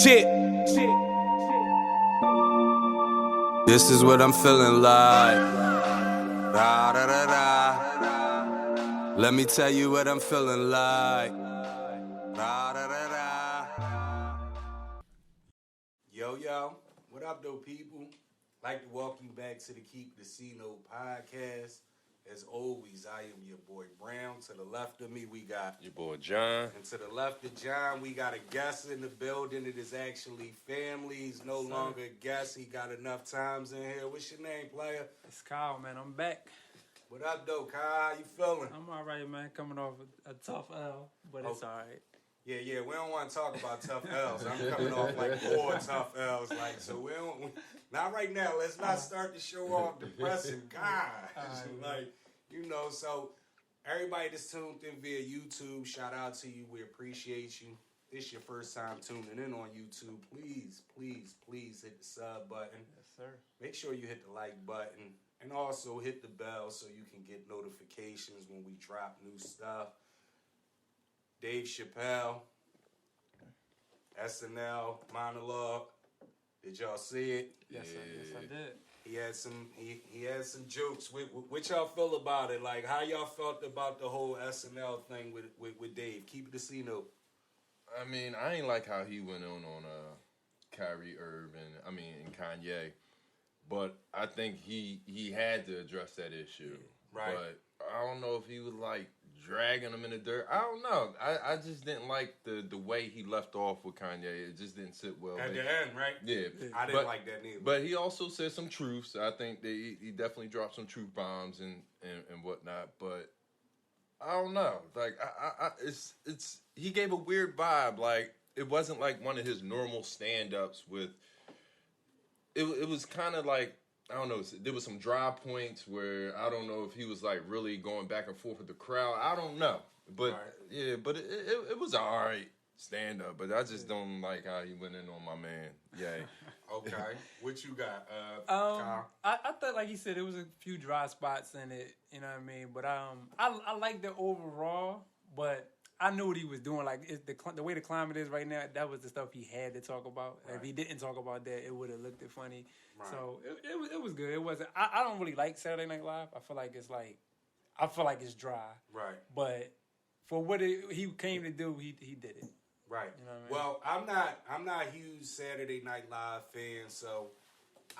Shit. This is what I'm feeling like. Da, da, da, da. Let me tell you what I'm feeling like. Da, da, da, da. Yo, yo. What up, though, people? Like to welcome you back to the Keep the C Note podcast. As always, I am your boy Brown. To the left of me, we got your boy John. And to the left of John, we got a guest in the building. It is actually family. He's no longer a guest. He got enough times in here. What's your name, player? It's Kyle, man. I'm back. What up, though, Kyle? How you feeling? I'm all right, man. Coming off a tough L, but it's all right. Yeah, we don't want to talk about tough L's. I'm coming off like 4 tough L's, like, so we don't. Not right now. Let's not start the show off depressing. God, like, you know. So everybody that's tuned in via YouTube, shout out to you. We appreciate you. This your first time tuning in on YouTube. Please hit the sub button. Yes, sir. Make sure you hit the like button and also hit the bell so you can get notifications when we drop new stuff. Dave Chappelle, SNL monologue. Did y'all see it? Yes, I did. He had some jokes. What y'all feel about it? Like, how y'all felt about the whole SNL thing with Dave? Keep it a C note. I mean, I ain't like how he went on Kyrie Irving. And Kanye, but I think he had to address that issue. Right. But I don't know if he was like dragging him in the dirt. I don't know. I just didn't like the way he left off with Kanye. It just didn't sit well. At the end, right? Yeah. I didn't like that neither. But he also said some truths. I think that he definitely dropped some truth bombs and whatnot. But I don't know. Like it's he gave a weird vibe. Like it wasn't like one of his normal stand-ups with. It was kind of like. I don't know. There was some dry points where I don't know if he was like really going back and forth with the crowd. I don't know, but yeah, but it was all right stand up. But I just don't like how he went in on my man. Yeah. Okay. What you got, Kyle? I thought, like he said, there was a few dry spots in it. You know what I mean? But I like the overall, but. I knew what he was doing. Like the way the climate is right now, that was the stuff he had to talk about. Right. If he didn't talk about that, it would have looked funny. Right. So it was good. It wasn't. I don't really like Saturday Night Live. I feel like it's dry. Right. But for what he came to do, he did it. Right. You know what I mean? Well, I'm not a huge Saturday Night Live fan, so.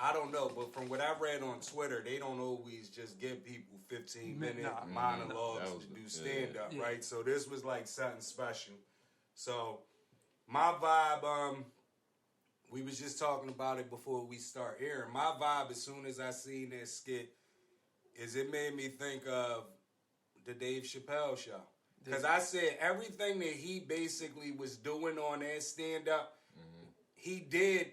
I don't know, but from what I read on Twitter, they don't always just give people 15-minute monologues to do stand-up, right? So this was like something special. So my vibe, we was just talking about it before we start airing. My vibe, as soon as I seen that skit, is it made me think of the Dave Chappelle show. Because I said everything that he basically was doing on that stand-up, he did...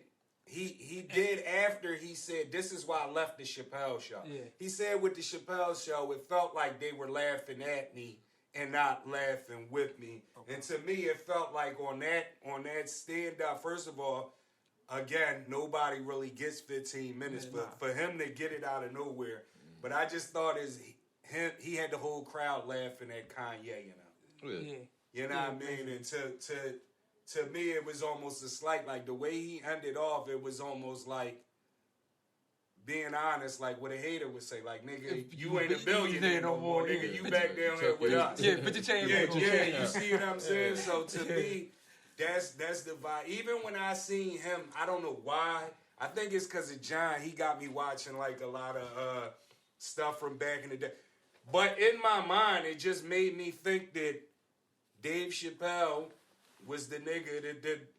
He did after he said, this is why I left the Chappelle show. Yeah. He said with the Chappelle show, it felt like they were laughing at me and not laughing with me. Okay. And to me, it felt like on that stand-up, first of all, again, nobody really gets 15 minutes, but for him to get it out of nowhere. But I just thought he had the whole crowd laughing at Kanye, you know? Yeah. You know what I mean? And to me, it was almost a slight, like the way he ended off, it was almost like being honest, like what a hater would say, like, nigga, you ain't a billionaire no more, nigga, you back down here with us. Yeah, put your chain back. Yeah, you see what I'm saying? So to me, that's the vibe. Even when I seen him, I don't know why, I think it's because of John, he got me watching like a lot of stuff from back in the day. But in my mind, it just made me think that Dave Chappelle was the nigga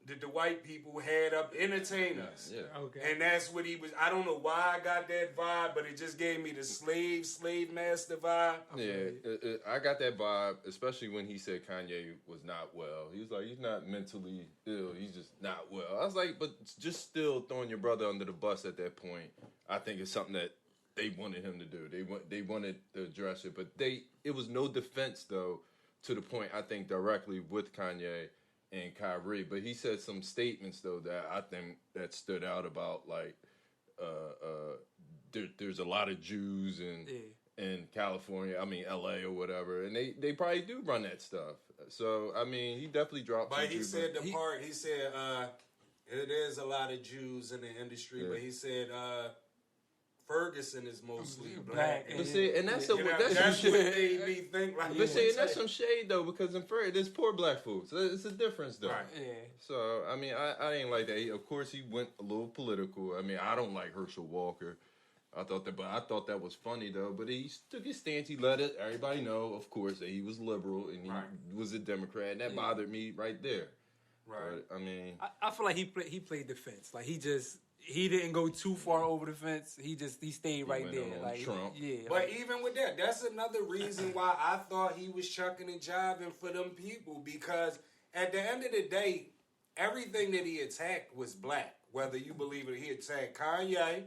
that the white people had up entertain us. Yeah. Okay. And that's what he was. I don't know why I got that vibe, but it just gave me the slave master vibe. Yeah, I got that vibe, especially when he said Kanye was not well. He was like, he's not mentally ill, he's just not well. I was like, but just still throwing your brother under the bus at that point, I think it's something that they wanted him to do. They wanted to address it, but it was no defense, though, to the point, I think, directly with Kanye and Kyrie, but he said some statements though that I think that stood out about like there's a lot of Jews in California, LA or whatever, and they probably do run that stuff. So he definitely dropped. But he said the part he said It is a lot of Jews in the industry, but he said Ferguson is mostly black. But see, and that's that's what made me think. Like, but see, and that's some shade though, because in Ferguson, there's poor black folks. So it's a difference though. Right. Yeah. So I mean, I ain't like that. Of course, he went a little political. I mean, I don't like Herschel Walker. I thought that was funny though. But he took his stance. He let everybody know, of course, that he was liberal and he was a Democrat. And that bothered me right there. Right. But, I mean, I feel like he played defense. Like he didn't go too far over the fence. He stayed right there. Like Trump. Yeah. But even with that, that's another reason why I thought he was chucking and jiving for them people, because at the end of the day, everything that he attacked was black. Whether you believe it, he attacked Kanye.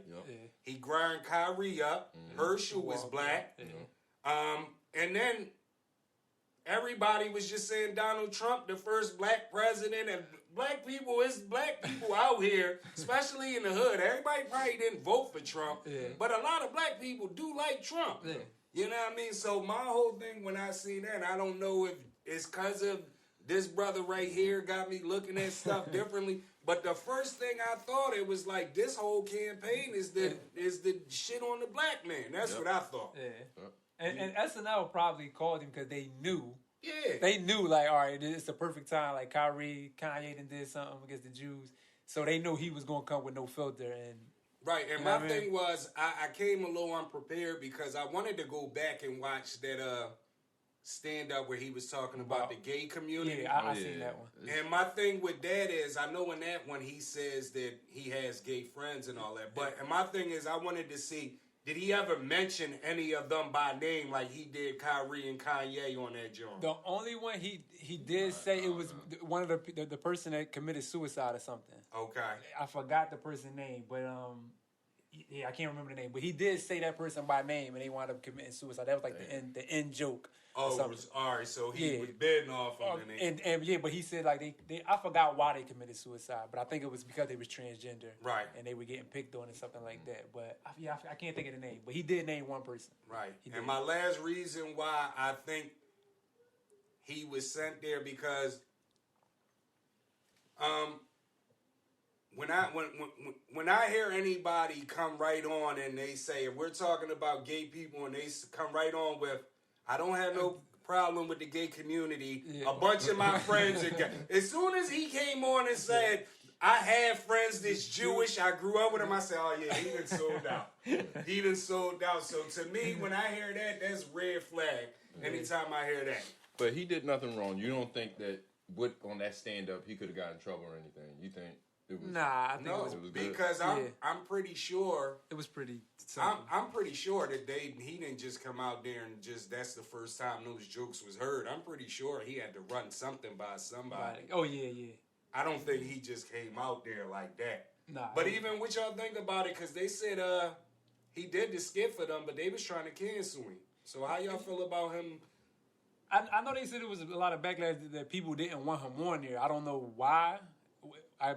He grind Kyrie up. Herschel was black. And then everybody was just saying Donald Trump, the first black president, and black people out here, especially in the hood. Everybody probably didn't vote for Trump, but a lot of black people do like Trump. Yeah. You know what I mean? So my whole thing when I see that, I don't know if it's because of this brother right here got me looking at stuff differently. But the first thing I thought, it was like this whole campaign is the shit on the black man. That's what I thought. Yeah. And SNL probably called him because they knew. Yeah. They knew, like, all right, it's the perfect time. Like, Kanye did something against the Jews. So they knew he was going to come with no filter. And right. And my thing was, I came a little unprepared because I wanted to go back and watch that stand-up where he was talking about the gay community. Yeah, I seen that one. And my thing with that is, I know in that one he says that he has gay friends and all that. But and my thing is, I wanted to see, did he ever mention any of them by name like he did Kyrie and Kanye on that joint? The only one he did say it was one of the person that committed suicide or something. Okay. I forgot the person's name, but I can't remember the name. But he did say that person by name, and they wound up committing suicide. That was like the end joke. Oh, it was, all right. So he was bidding off of it. And but he said like they I forgot why they committed suicide, but I think it was because they was transgender, right? And they were getting picked on and something like that. But I can't think of the name. But he did name one person, right? And my last reason why I think he was sent there because when I hear anybody come right on and they say, if we're talking about gay people and they come right on with, I don't have no problem with the gay community. Yeah. A bunch of my friends are gay. As soon as he came on and said, I have friends that's Jewish, I grew up with him, I said, oh yeah, he done sold out. He done sold out. So to me, when I hear that, that's red flag anytime I hear that. But he did nothing wrong. You don't think that on that stand-up he could have gotten in trouble or anything? You think it was... Nah, I think it was because I'm pretty sure... It was pretty... I'm pretty sure that he didn't just come out there and just... That's the first time those jokes was heard. I'm pretty sure he had to run something by somebody. Oh, yeah. I don't think he just came out there like that. Nah. But even what y'all think about it, because they said he did the skit for them, but they was trying to cancel him. So how y'all feel about him... I know they said it was a lot of backlash that people didn't want him on there. I don't know why.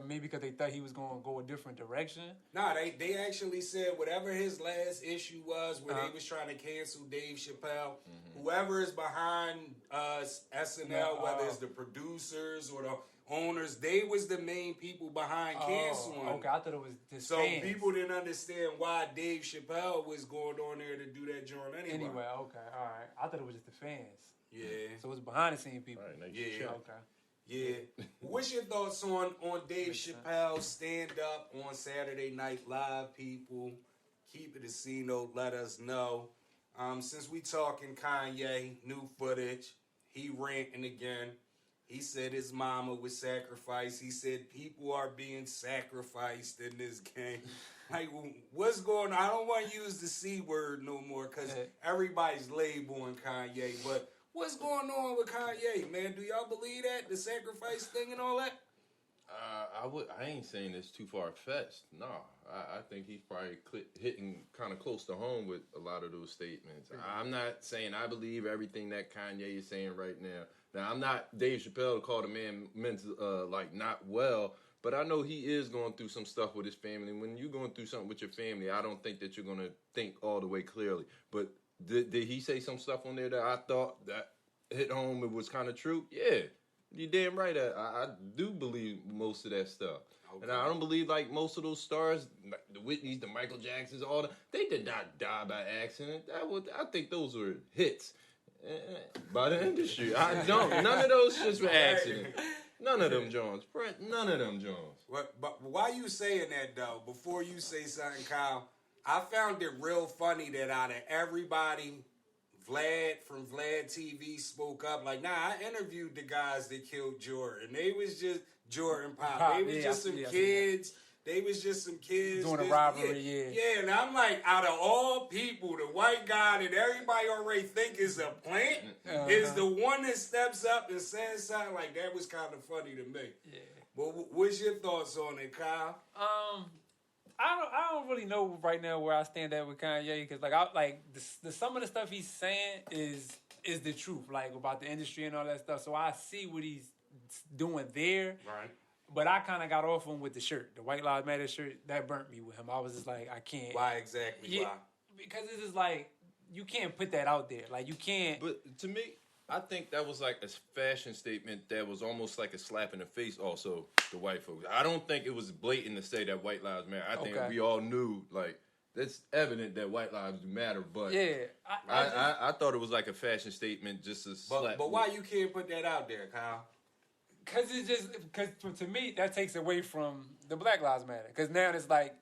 Maybe because they thought he was going to go a different direction. Nah, they actually said whatever his last issue was, where they was trying to cancel Dave Chappelle, whoever is behind SNL, whether it's the producers or the owners, they was the main people behind canceling. Okay, I thought it was just so fans. People didn't understand why Dave Chappelle was going on there to do that joint anyway. Anyway, okay, all right. I thought it was just the fans. Yeah. So it's behind the scene people. Right, yeah. Okay. Yeah. What's your thoughts on Dave Chappelle stand up on Saturday Night Live, people? Keep it a C note, let us know. Since we talking Kanye, new footage, he ranting again. He said his mama was sacrificed. He said people are being sacrificed in this game. Like, what's going on? I don't want to use the C word no more because everybody's labeling Kanye, but what's going on with Kanye, man? Do y'all believe that? The sacrifice thing and all that? I ain't saying it's too far-fetched. No, I think he's probably hitting kind of close to home with a lot of those statements. I'm not saying I believe everything that Kanye is saying right now. Now, I'm not Dave Chappelle to call the man like not well, but I know he is going through some stuff with his family. When you're going through something with your family, I don't think that you're going to think all the way clearly. But did he say some stuff on there that I thought that hit home? It was kind of true. Yeah, You damn right. I do believe most of that stuff. Okay. And I don't believe like most of those stars, the Whitneys, the Michael Jacksons, all that, they did not die by accident. I think those were hits by the industry. I don't. None of those shits were accident. None of them Jones. None of them Jones. But why you saying that though? Before you say something, Kyle, I found it real funny that out of everybody, Vlad from Vlad TV spoke up. Like, nah, I interviewed the guys that killed Jordan. They was just Jordan Pop. They was just some kids. They was just some kids doing a robbery. Yeah, and I'm like, out of all people, the white guy that everybody already think is a plant is the one that steps up and says something like that. Was kind of funny to me. Yeah. But what's your thoughts on it, Kyle? I don't really know right now where I stand at with Kanye because some of the stuff he's saying is the truth, like about the industry and all that stuff. So I see what he's doing there. Right. But I kind of got off him with the shirt, the White Lives Matter shirt. That burnt me with him. I was just like, I can't. Why exactly? Yeah, why? Because it's just like you can't put that out there. Like you can't. But to me, I think that was like a fashion statement that was almost like a slap in the face. Also, the white folks. I don't think it was blatant to say that White Lives Matter. I think we all knew like. It's evident that white lives do matter, but yeah, I thought it was like a fashion statement, just a slap. But why you can't put that out there, Kyle? Because to me that takes away from the Black Lives Matter. Because now it's like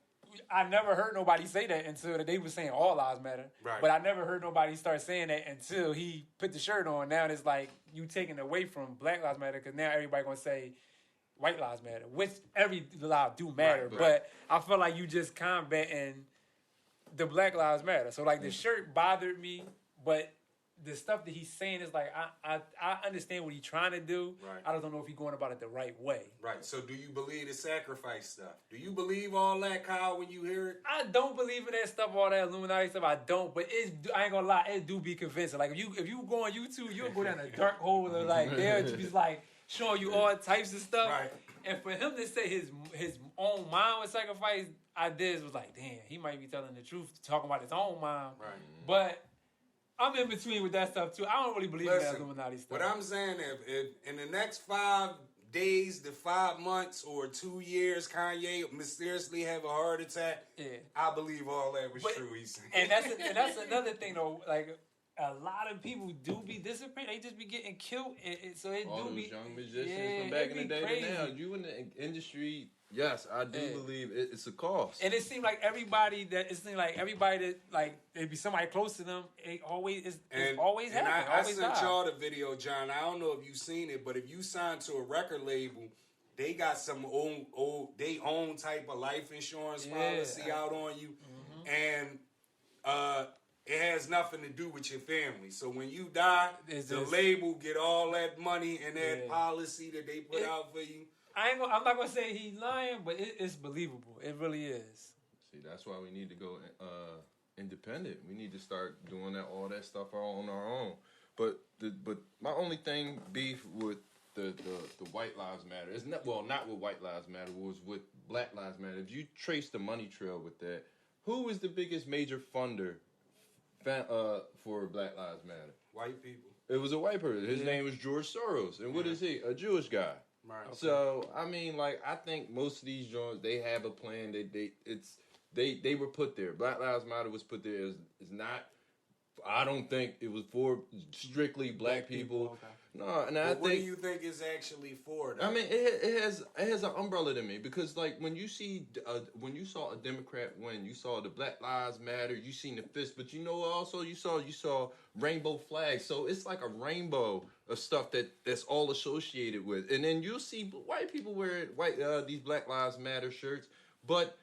I never heard nobody say that until they were saying all lives matter. Right. But I never heard nobody start saying that until he put the shirt on. Now it's like you taking away from Black Lives Matter because now everybody gonna say white lives matter, which every life do matter. Right. But I feel like you just combating the Black Lives Matter. So like the shirt bothered me, but the stuff that he's saying is like I understand what he's trying to do. Right. I just don't know if he's going about it the right way. Right. So do you believe the sacrifice stuff? Do you believe all that, Kyle, when you hear it? I don't believe in that stuff, all that Illuminati stuff. I don't. But I ain't gonna lie, it do be convincing. Like if you go on YouTube, you'll go down a dark hole of like they'll just like showing you all types of stuff. Right. And for him to say his own mind was sacrificed, I was like, damn, he might be telling the truth, talking about his own mind. Right. But I'm in between with that stuff too. I don't really believe in that Illuminati stuff. What I'm saying, if in the next 5 days to 5 months or 2 years, Kanye mysteriously have a heart attack, I believe all that was true. He's saying. And that's another thing though. Like a lot of people do be disappearing. They just be getting killed. So it all do those be young musicians from back in the day to now. You in the industry. Yes, I do believe it's a cost. And it seemed like everybody that like it'd be somebody close to them. It always always happens. I sent y'all the video, John. I don't know if you've seen it, but if you sign to a record label, they got some they own type of life insurance policy out on you, and it has nothing to do with your family. So when you die, the label get all that money and that policy that they put out for you. I'm not gonna say he's lying, but it's believable. It really is. See, that's why we need to go independent. We need to start doing all that stuff on our own. But my only thing beef with the White Lives Matter is not with White Lives Matter, was with Black Lives Matter. If you trace the money trail with that, who is the biggest major funder for Black Lives Matter? White people. It was a white person. His name was George Soros, and what is he? A Jewish guy. Right. Okay. So I mean, like, I think most of these joints, they have a plan. They were put there. Black Lives Matter was put there. It's not. I don't think it was for strictly black people. Okay. No, and I think. What do you think is actually for? Though? I mean, it has an umbrella to me, because like when you saw a Democrat win, you saw the Black Lives Matter, you seen the fist, but you know also you saw rainbow flags. So it's like a rainbow of stuff that's all associated with, and then you'll see white people wear these Black Lives Matter shirts, but.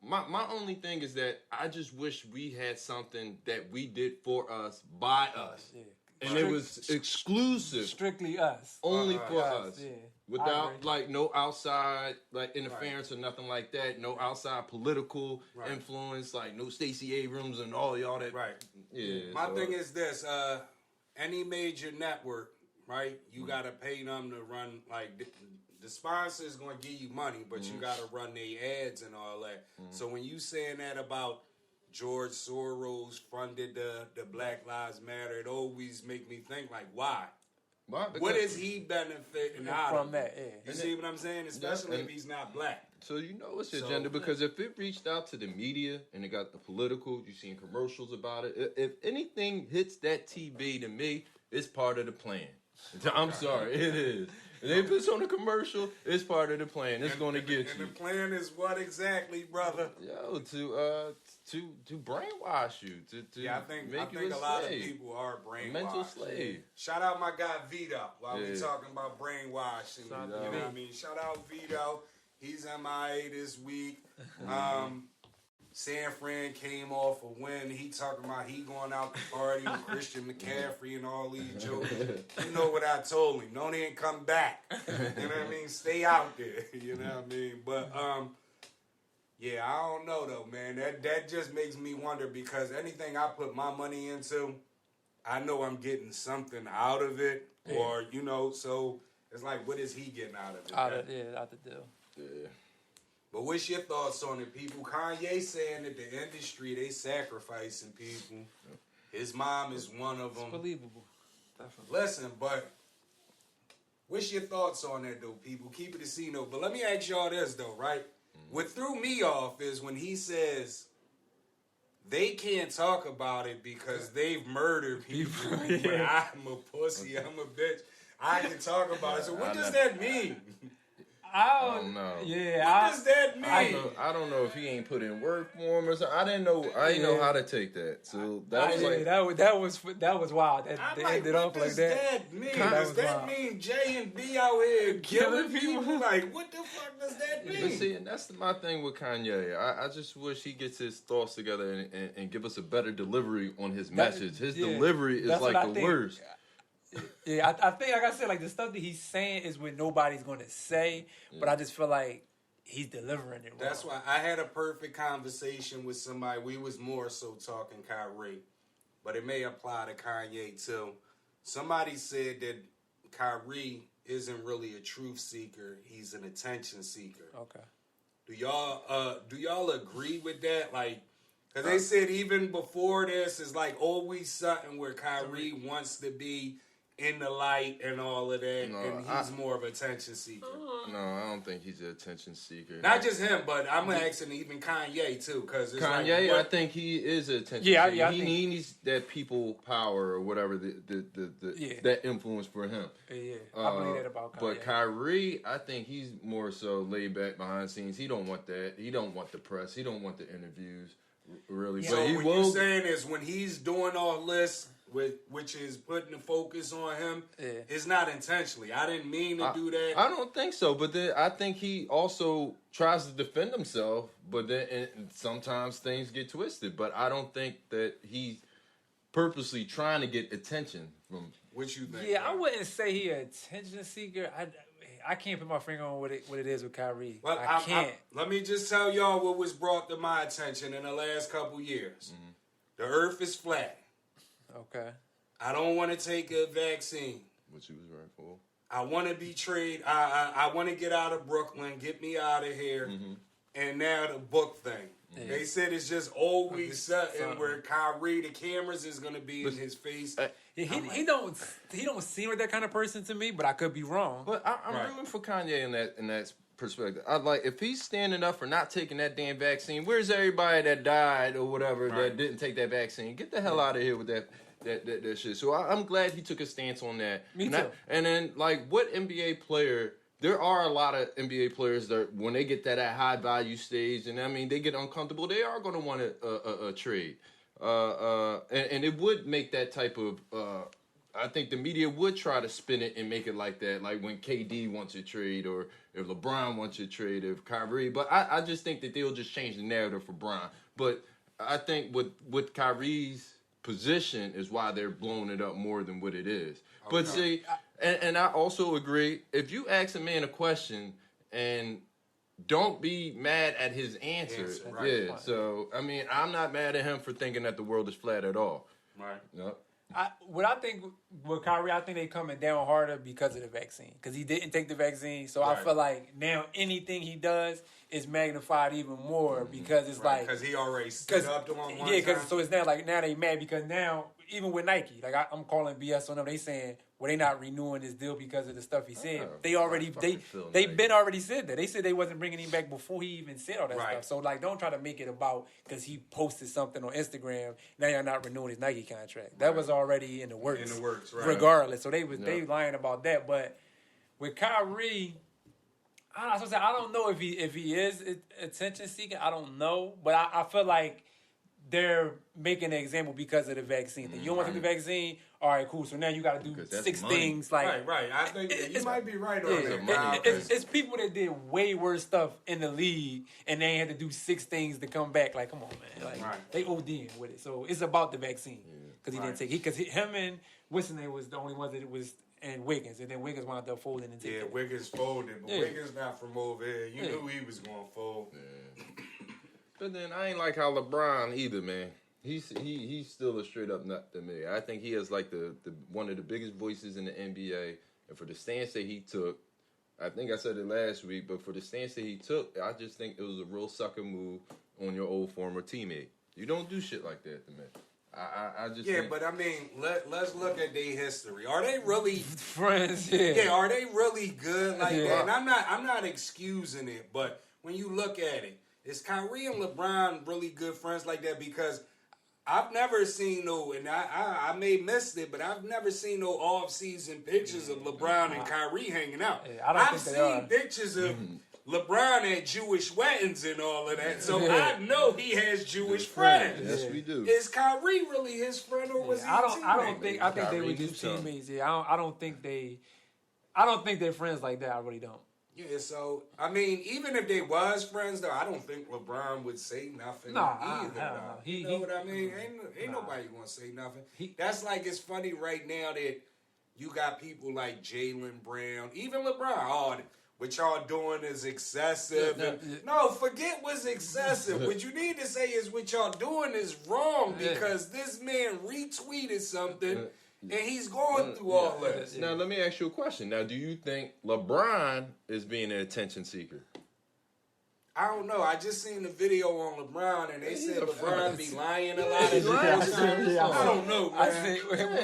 My only thing is that I just wish we had something that we did for us, by us. Yeah. And it was exclusive. Strictly us. Only for us. Yeah. Without like no outside like interference or nothing like that. No outside political influence, like no Stacey Abrams and all y'all that. Right. Yeah. My thing is this, any major network, right, you gotta pay them to run like the sponsor is going to give you money, but you got to run their ads and all that. So when you saying that about George Soros funded the Black Lives Matter, it always make me think like, why? Why? What is he benefiting out from of that? it? Yeah. You see what I'm saying? Especially if he's not black. So you know it's the agenda, because if it reached out to the media and it got the political, you seen commercials about it. If anything hits that TV, to me, it's part of the plan. I'm sorry, it is. And if it's on a commercial, it's part of the plan. It's going to get you. And the plan is what exactly, brother? Yo, to brainwash you. I think a lot of people are brainwashed. A mental slave. Shout out my guy Vito while we talking about brainwashing. You know what I mean? Shout out Vito. He's MIA this week. San Fran came off a win. He talking about he going out to party with Christian McCaffrey and all these jokes. You know what I told him. Don't even come back. You know what I mean? Stay out there. You know what I mean? But, yeah, I don't know, though, man. That just makes me wonder, because anything I put my money into, I know I'm getting something out of it. Yeah. Or, you know, so it's like, what is he getting out of it? Out the deal. Yeah. But what's your thoughts on it, people? Kanye saying that the industry, they sacrificing people. His mom is one of them. It's believable. Definitely. Listen, but what's your thoughts on that, though, people? Keep it a C note. But let me ask y'all this, though, right? What threw me off is when he says they can't talk about it because they've murdered people. But I'm a pussy, I'm a bitch. I can talk about it. So what does that mean? I don't know. Yeah, what does that mean? I don't know if he ain't put in work for him or something. I didn't know how to take that. So that was wild. That they ended up like that. Does that mean J and B out here killing people? Like, what the fuck does that mean? But see, and that's my thing with Kanye. I just wish he gets his thoughts together and give us a better delivery on his message. His delivery is like the worst. Yeah, I think, like I said, like the stuff that he's saying is what nobody's going to say, but I just feel like he's delivering it wrong. That's why I had a perfect conversation with somebody. We was more so talking Kyrie, but it may apply to Kanye too. Somebody said that Kyrie isn't really a truth seeker; he's an attention seeker. Okay. Do y'all agree with that? Like, because they said even before this is like always something where Kyrie wants to be in the light and all of that, and he's more of an attention seeker. No, I don't think he's an attention seeker. Not just him, but I'm asking even Kanye too, because Kanye, I think he is an attention seeker. Yeah, he needs that people power or whatever that influence for him. Yeah, I believe that about Kanye. But Kyrie, I think he's more so laid back behind the scenes. He don't want that. He don't want the press. He don't want the interviews. Really, yeah. So what you're saying is when he's doing all this, which is putting the focus on him, it's not intentionally. I didn't mean to do that. I don't think so, but then I think he also tries to defend himself, but then sometimes things get twisted. But I don't think that he's purposely trying to get attention from. What you think? Yeah, I wouldn't say he an attention seeker. I can't put my finger on what it is with Kyrie. Well, I can't. Let me just tell y'all what was brought to my attention in the last couple years. Mm-hmm. The earth is flat. Okay. I don't want to take a vaccine. Which he was right for. I want to be traded. I want to get out of Brooklyn. Get me out of here. Mm-hmm. And now the book thing. Yeah. They said it's just always something where Kyrie, the cameras is going to be in his face. He don't seem like that kind of person to me, but I could be wrong. But I'm rooting for Kanye in that perspective. I like if he's standing up for not taking that damn vaccine. Where's everybody that died or whatever that didn't take that vaccine? Get the hell out of here with that shit. So I'm glad he took a stance on that. Me too. And then like what NBA player? There are a lot of NBA players that when they get that at high value stage, and I mean they get uncomfortable, they are going to want a trade, and it would make that type of. I think the media would try to spin it and make it like that, like when KD wants a trade, or if LeBron wants a trade, if Kyrie. But I just think that they'll just change the narrative for Bron. But I think with Kyrie's position is why they're blowing it up more than what it is. Okay. But see. And I also agree, if you ask a man a question and don't be mad at his answer. Right. Yeah, so, I mean, I'm not mad at him for thinking that the world is flat at all. Right. Yep. What I think with Kyrie, I think they coming down harder because of the vaccine. Because he didn't take the vaccine. So I feel like now anything he does is magnified even more because it's like... Because he already stood up to him Yeah, so it's now like, now they mad because now, even with Nike, like I'm calling BS on them. They saying, well, they not renewing this deal because of the stuff he said. Oh, They already they been already said that. They said they wasn't bringing him back before he even said all that stuff. So like, don't try to make it about because he posted something on Instagram. Now you're not renewing his Nike contract. That was already in the works. Right. Regardless, so they lying about that. But with Kyrie, I don't know if he is attention seeking. I don't know, but I feel like they're making an example because of the vaccine thing. You don't want to take the vaccine? All right, cool. So now you got to do 6 things. Like right. I think you might be right on that. It's people that did way worse stuff in the league, and they had to do 6 things to come back. Like, come on, man. Like they ODing with it. So it's about the vaccine because he didn't take it. Because him and Whitney was the only ones that it was. And Wiggins, and then Wiggins wound up folding and taking. Yeah, Wiggins folded, but Wiggins not from over here. You knew he was going to fold. Yeah. But then I ain't like how LeBron either, man. He's still a straight up nut to me. I think he has like the one of the biggest voices in the NBA, and for the stance that he took, I think I said it last week, but for the stance that he took, I just think it was a real sucker move on your old former teammate. You don't do shit like that to me. I just think... but I mean, let's look at their history. Are they really friends? Yeah, are they really good like that? And I'm not excusing it, but when you look at it, is Kyrie and LeBron really good friends like that? Because I've never seen and I may miss it, but I've never seen no off-season pictures of LeBron and Kyrie hanging out. I've seen pictures of LeBron at Jewish weddings and all of that, so I know he has Jewish friends. Yes, we do. Is Kyrie really his friend, or was he? I don't think they were just teammates. Yeah, I don't think they're friends like that. I really don't. Yeah, so I mean, even if they was friends, though, I don't think LeBron would say nothing either. You know what I mean? Ain't nobody gonna say nothing. That's like, it's funny right now that you got people like Jaylen Brown, even LeBron. Oh, what y'all doing is excessive. No, forget what's excessive. What you need to say is what y'all doing is wrong because this man retweeted something and he's going through all this. Now, let me ask you a question. Now, do you think LeBron is being an attention seeker? I don't know. I just seen the video on LeBron, and they said LeBron be lying a lot of times. I don't know, man. He's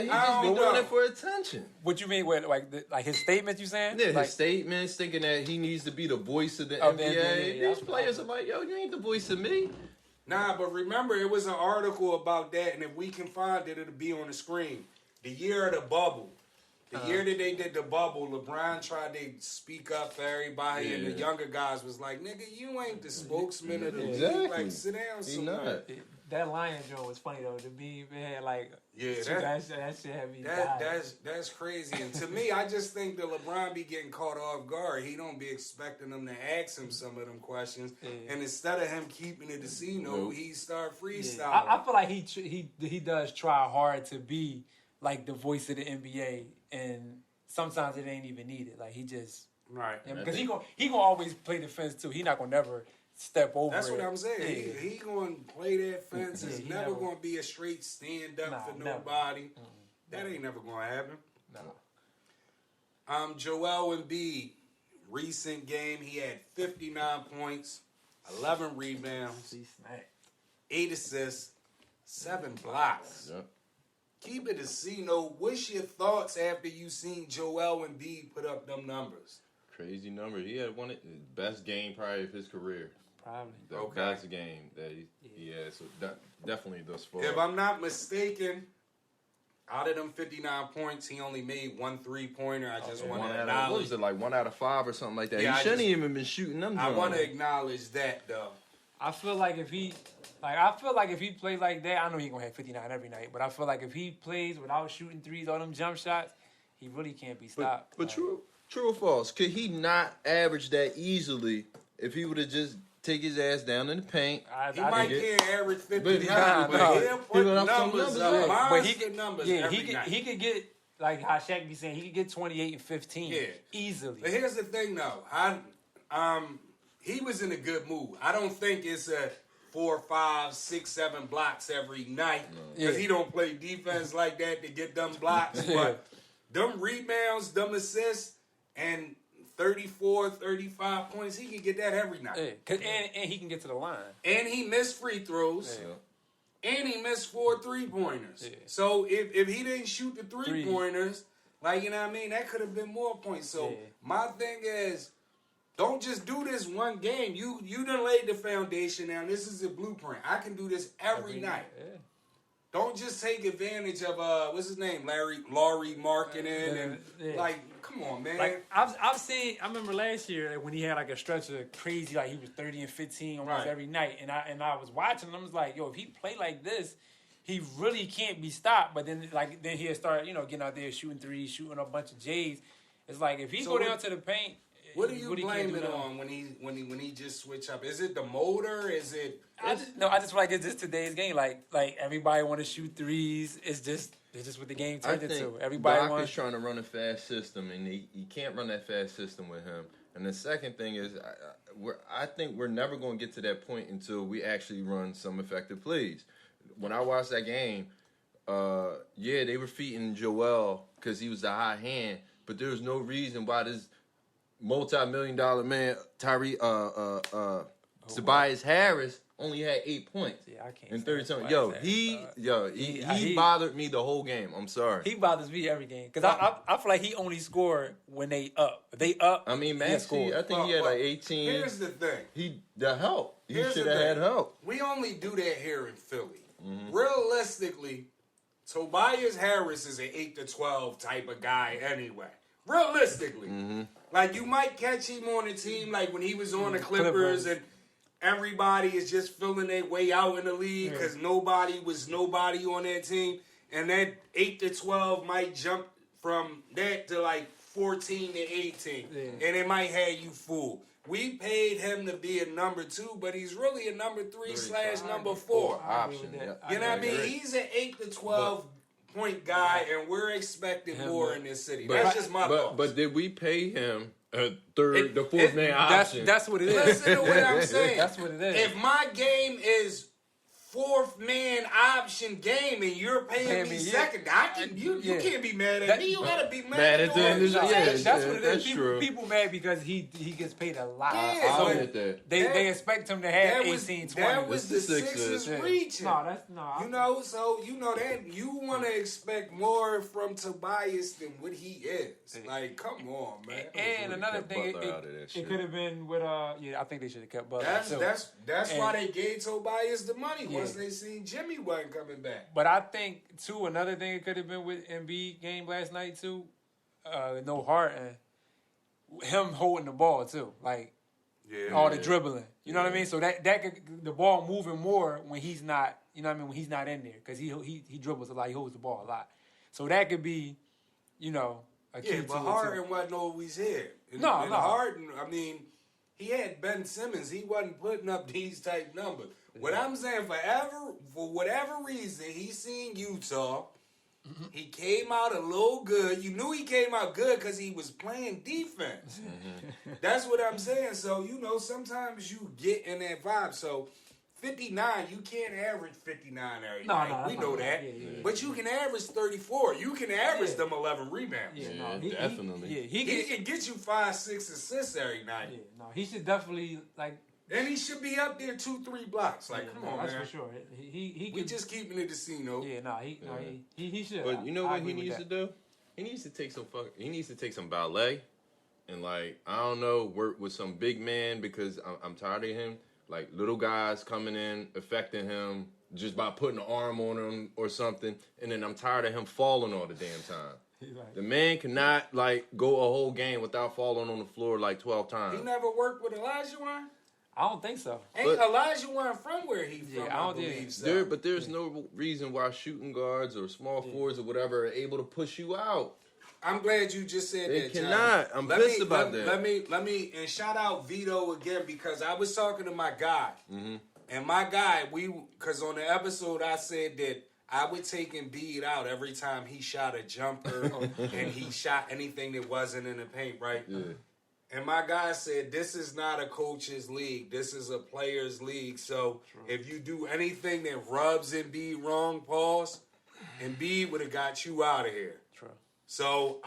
just doing it for attention. What you mean with like his statements? You saying? Yeah, his statements, thinking that he needs to be the voice of the NBA. These players are like, yo, you ain't the voice of me. Nah, but remember, it was an article about that, and if we can find it, it'll be on the screen. The year of the bubble. The year that they did the bubble, LeBron tried to speak up for everybody, and the younger guys was like, nigga, you ain't the spokesman of the league. Like, sit down somewhere. That Lion joke was funny, though. To me, man, like, that shit had me that's crazy. And to me, I just think that LeBron be getting caught off guard. He don't be expecting them to ask him some of them questions. And instead of him keeping it to he start freestyling. I feel like he does try hard to be like the voice of the NBA, and sometimes it ain't even needed. Like, he just because he gonna always play the fence too. He not gonna never step over. That's what I'm saying. He gonna play that fence. It's never gonna be a straight stand up for nobody. That ain't never gonna happen. No. Joel Embiid, recent game, he had 59 points, 11 rebounds, 8 assists, 7 blocks. Yep. Keep it a C-note. What's your thoughts after you seen Joel Embiid put up them numbers? Crazy number. He had one of the best game probably of his career. Probably. The best game that he had. So definitely thus far. If I'm not mistaken, out of them 59 points, he only made 1 3-pointer. I just want to acknowledge. What was it, like 1 out of 5 or something like that? He shouldn't even been shooting them. I want to acknowledge that, though. I feel like if he plays like that, I know he's gonna have 59 every night. But I feel like if he plays without shooting threes, all them jump shots, he really can't be stopped. But true or false? Could he not average that easily if he would have just take his ass down in the paint? He might can't average 59, but he'll put numbers up. But he could numbers every night. He could get, like how Shaq be saying, he could get 28 and 15 easily. But here's the thing, though. He was in a good mood. I don't think it's a 4, 5, 6, 7 blocks every night because he don't play defense like that to get them blocks. But them rebounds, them assists, and 34, 35 points, he can get that every night. And he can get to the line. And he missed free throws. And he missed 4 3-pointers. So if he didn't shoot the 3-pointers, Like, you know what I mean? That could have been more points. So my thing is, don't just do this one game. You done laid the foundation down. This is a blueprint. I can do this every night. Yeah. Don't just take advantage of what's his name, Laurie marketing and like, come on, man. Like I've seen. I remember last year when he had like a stretch of crazy, like he was 30 and 15 almost every night, and I was watching. And I was like, yo, if he play like this, he really can't be stopped. But then he'll start, getting out there shooting threes, shooting a bunch of J's. It's like if he go down to the paint. What do you blame it on when he just switch up? Is it the motor? Is it? I just feel like it's just today's game. Like everybody want to shoot threes. It's just what the game turned into. Everybody Doc is trying to run a fast system, and he can't run that fast system with him. And the second thing is, I think we're never going to get to that point until we actually run some effective plays. When I watched that game, they were feeding Joel because he was the high hand, but there was no reason why this multi-million-dollar man, Tobias Harris, only had 8 points. Yeah, I can't. In 30 times. He bothered me the whole game. I'm sorry. He bothers me every game because I feel like he only scored when they up. If they up. I mean, Maxey, I think he had like 18. Here's the thing. He should have had help. We only do that here in Philly. Mm-hmm. Realistically, Tobias Harris is an 8 to 12 type of guy anyway. Realistically. Mm-hmm. Like, you might catch him on a team like when he was on the Clippers and everybody is just feeling their way out in the league because nobody was nobody on that team. And that 8 to 12 might jump from that to like 14 to 18. Yeah. And it might have you fooled. We paid him to be a number 2, but he's really a number 3/number 4 option. You know what I mean? He's an 8 to 12 point guy, and we're expecting more in this city. That's just my thoughts. But did we pay him the fourth man option? That's what it is. Listen to what I'm saying. That's what it is. If my game is fourth man option game and you're paying me second, you can't be mad at me. You gotta be mad at the organization. That's what it is. People mad because he gets paid a lot. Yeah, so they expect him to have 18, 20. That was the Sixers reaching. No. So that you want to expect more from Tobias than what he is. Like, come on, man. And another thing, it could have been with I think they should have kept Butler. That's why they gave Tobias the money. Once they seen Jimmy wasn't coming back. But I think, too, another thing it could have been with Embiid game last night, too, no Harden, him holding the ball, too. Like, all the dribbling. You know what I mean? So that could, the ball moving more when he's not, you know what I mean, when he's not in there. Because he dribbles a lot. He holds the ball a lot. So that could be, a key to it, but Harden wasn't always here. No. Harden, I mean, he had Ben Simmons. He wasn't putting up these type numbers. What I'm saying, for whatever reason, he seen Utah. Mm-hmm. He came out a little good. You knew he came out good because he was playing defense. Mm-hmm. That's what I'm saying. So, sometimes you get in that vibe. So, 59, you can't average 59 every night. No, we know that. Yeah. But you can average 34. You can average them 11 rebounds. Definitely. He can get you 5, 6 assists every night. Yeah, he should definitely, and he should be up there 2-3 blocks. Like, come on, that's man. for sure. We just keeping it casino. Yeah, he should. But you know what he needs to do? He needs to take some ballet, and I don't know, work with some big man because I'm tired of him. Like little guys coming in, affecting him just by putting an arm on him or something, and then I'm tired of him falling all the damn time. The man cannot go a whole game without falling on the floor 12 times. He never worked with Olajuwon? I don't think so. Ain't Olajuwon from where he from? I don't believe so. But there's no reason why shooting guards or small forwards or whatever are able to push you out. I'm glad you just said they that, cannot. John. I'm pissed about that. Let me and shout out Vito again because I was talking to my guy. Mm-hmm. And my guy, because on the episode I said that I would take Embiid out every time he shot a jumper and he shot anything that wasn't in the paint, right? Yeah. And my guy said, this is not a coach's league. This is a player's league. So if you do anything that rubs Embiid wrong, pause, Embiid would have got you out of here. True. So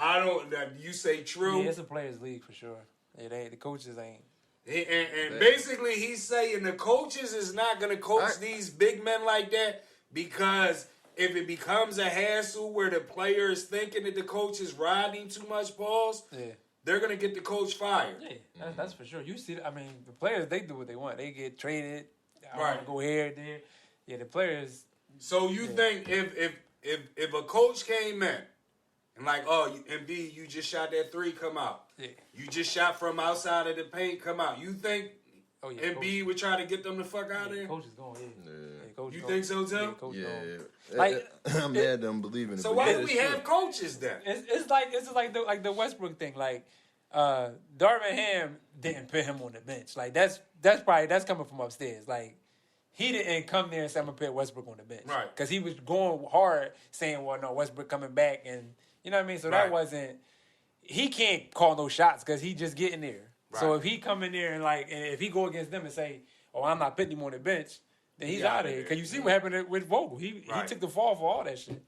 you say true? Yeah, it's a player's league for sure. The coaches ain't. And basically he's saying the coaches is not going to coach these big men like that because if it becomes a hassle where the player is thinking that the coach is riding too much balls, they're gonna get the coach fired. Yeah, that's for sure. You see, I mean, the players, they do what they want. They get traded. I want to go here, there. Yeah, the players. So you think if a coach came in and like, oh, Embiid, you just shot that three, come out. Yeah. You just shot from outside of the paint, come out. You think Embiid would try to get them the fuck out of there? Coach is going. You think so too? Like, I'm mad that I'm believing it. So why do we have coaches then? It's like the Westbrook thing. Like Darvin Ham didn't put him on the bench. Like that's coming from upstairs. Like he didn't come there and say I'm gonna put Westbrook on the bench, right? Because he was going hard, saying, "Well, no, Westbrook coming back," and you know what I mean. So that wasn't. He can't call no shots because he just getting there. Right. So if he come in there and if he go against them and say, "Oh, I'm not putting him on the bench," then he's out of here. Because you see what happened with Vogel. He took the fall for all that shit.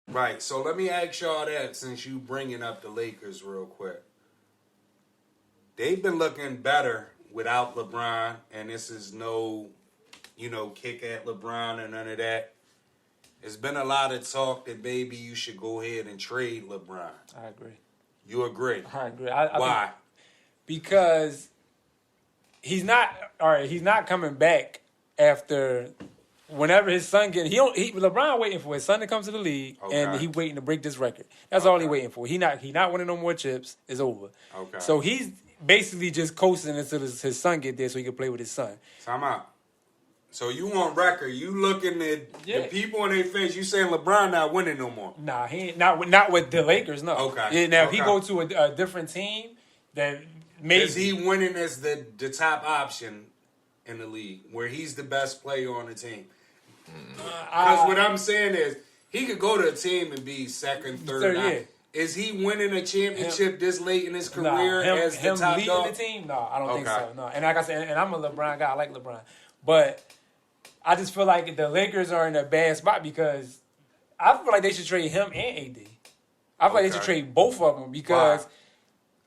Right. So let me ask y'all that since you bringing up the Lakers real quick. They've been looking better without LeBron, and this is no, kick at LeBron or none of that. There's been a lot of talk that maybe you should go ahead and trade LeBron. I agree. You agree? I agree. Why? Because he's not coming back after whenever his son LeBron waiting for his son to come to the league, and he waiting to break this record. That's all he waiting for. He not winning no more chips. It's over. Okay. So he's basically just coasting until his son get there so he can play with his son. Time out. So you on record? You looking at the people in their face? You saying LeBron not winning no more? Nah, he ain't not with the Lakers. No. Okay. Yeah, now if he go to a different team, then maybe is he winning as the top option in the league, where he's the best player on the team? Because what I'm saying is he could go to a team and be second, third. Is he winning a championship this late in his career as the top leading dog? The team? No, I don't think so. No, and like I said, and I'm a LeBron guy. I like LeBron, but I just feel like the Lakers are in a bad spot because I feel like they should trade him and AD. I feel like they should trade both of them because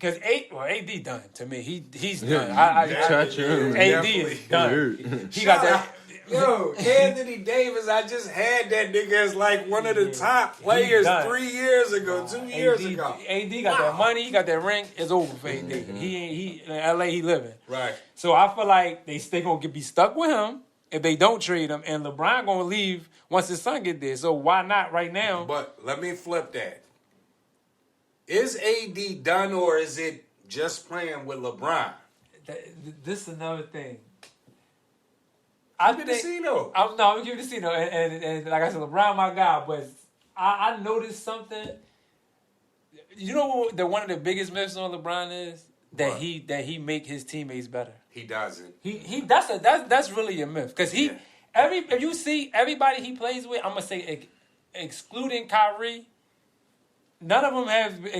AD done to me. He's done. AD is done. He got that. Yo, Anthony Davis, I just had that nigga as like one of the top players 3 years ago, 2 years ago. AD got that money, he got that ring. It's over for AD. He in LA, he living. Right. So I feel like they gonna be stuck with him if they don't trade him, and LeBron gonna leave once his son get there. So why not right now? But let me flip that. Is AD done, or is it just playing with LeBron? This is another thing. I'm gonna give it to Cino, and like I said, LeBron my guy, but I noticed something. You know what one of the biggest myths on LeBron is? That he make his teammates better. He doesn't. That's really a myth because if you see everybody he plays with, I'm gonna say excluding Kyrie, none of them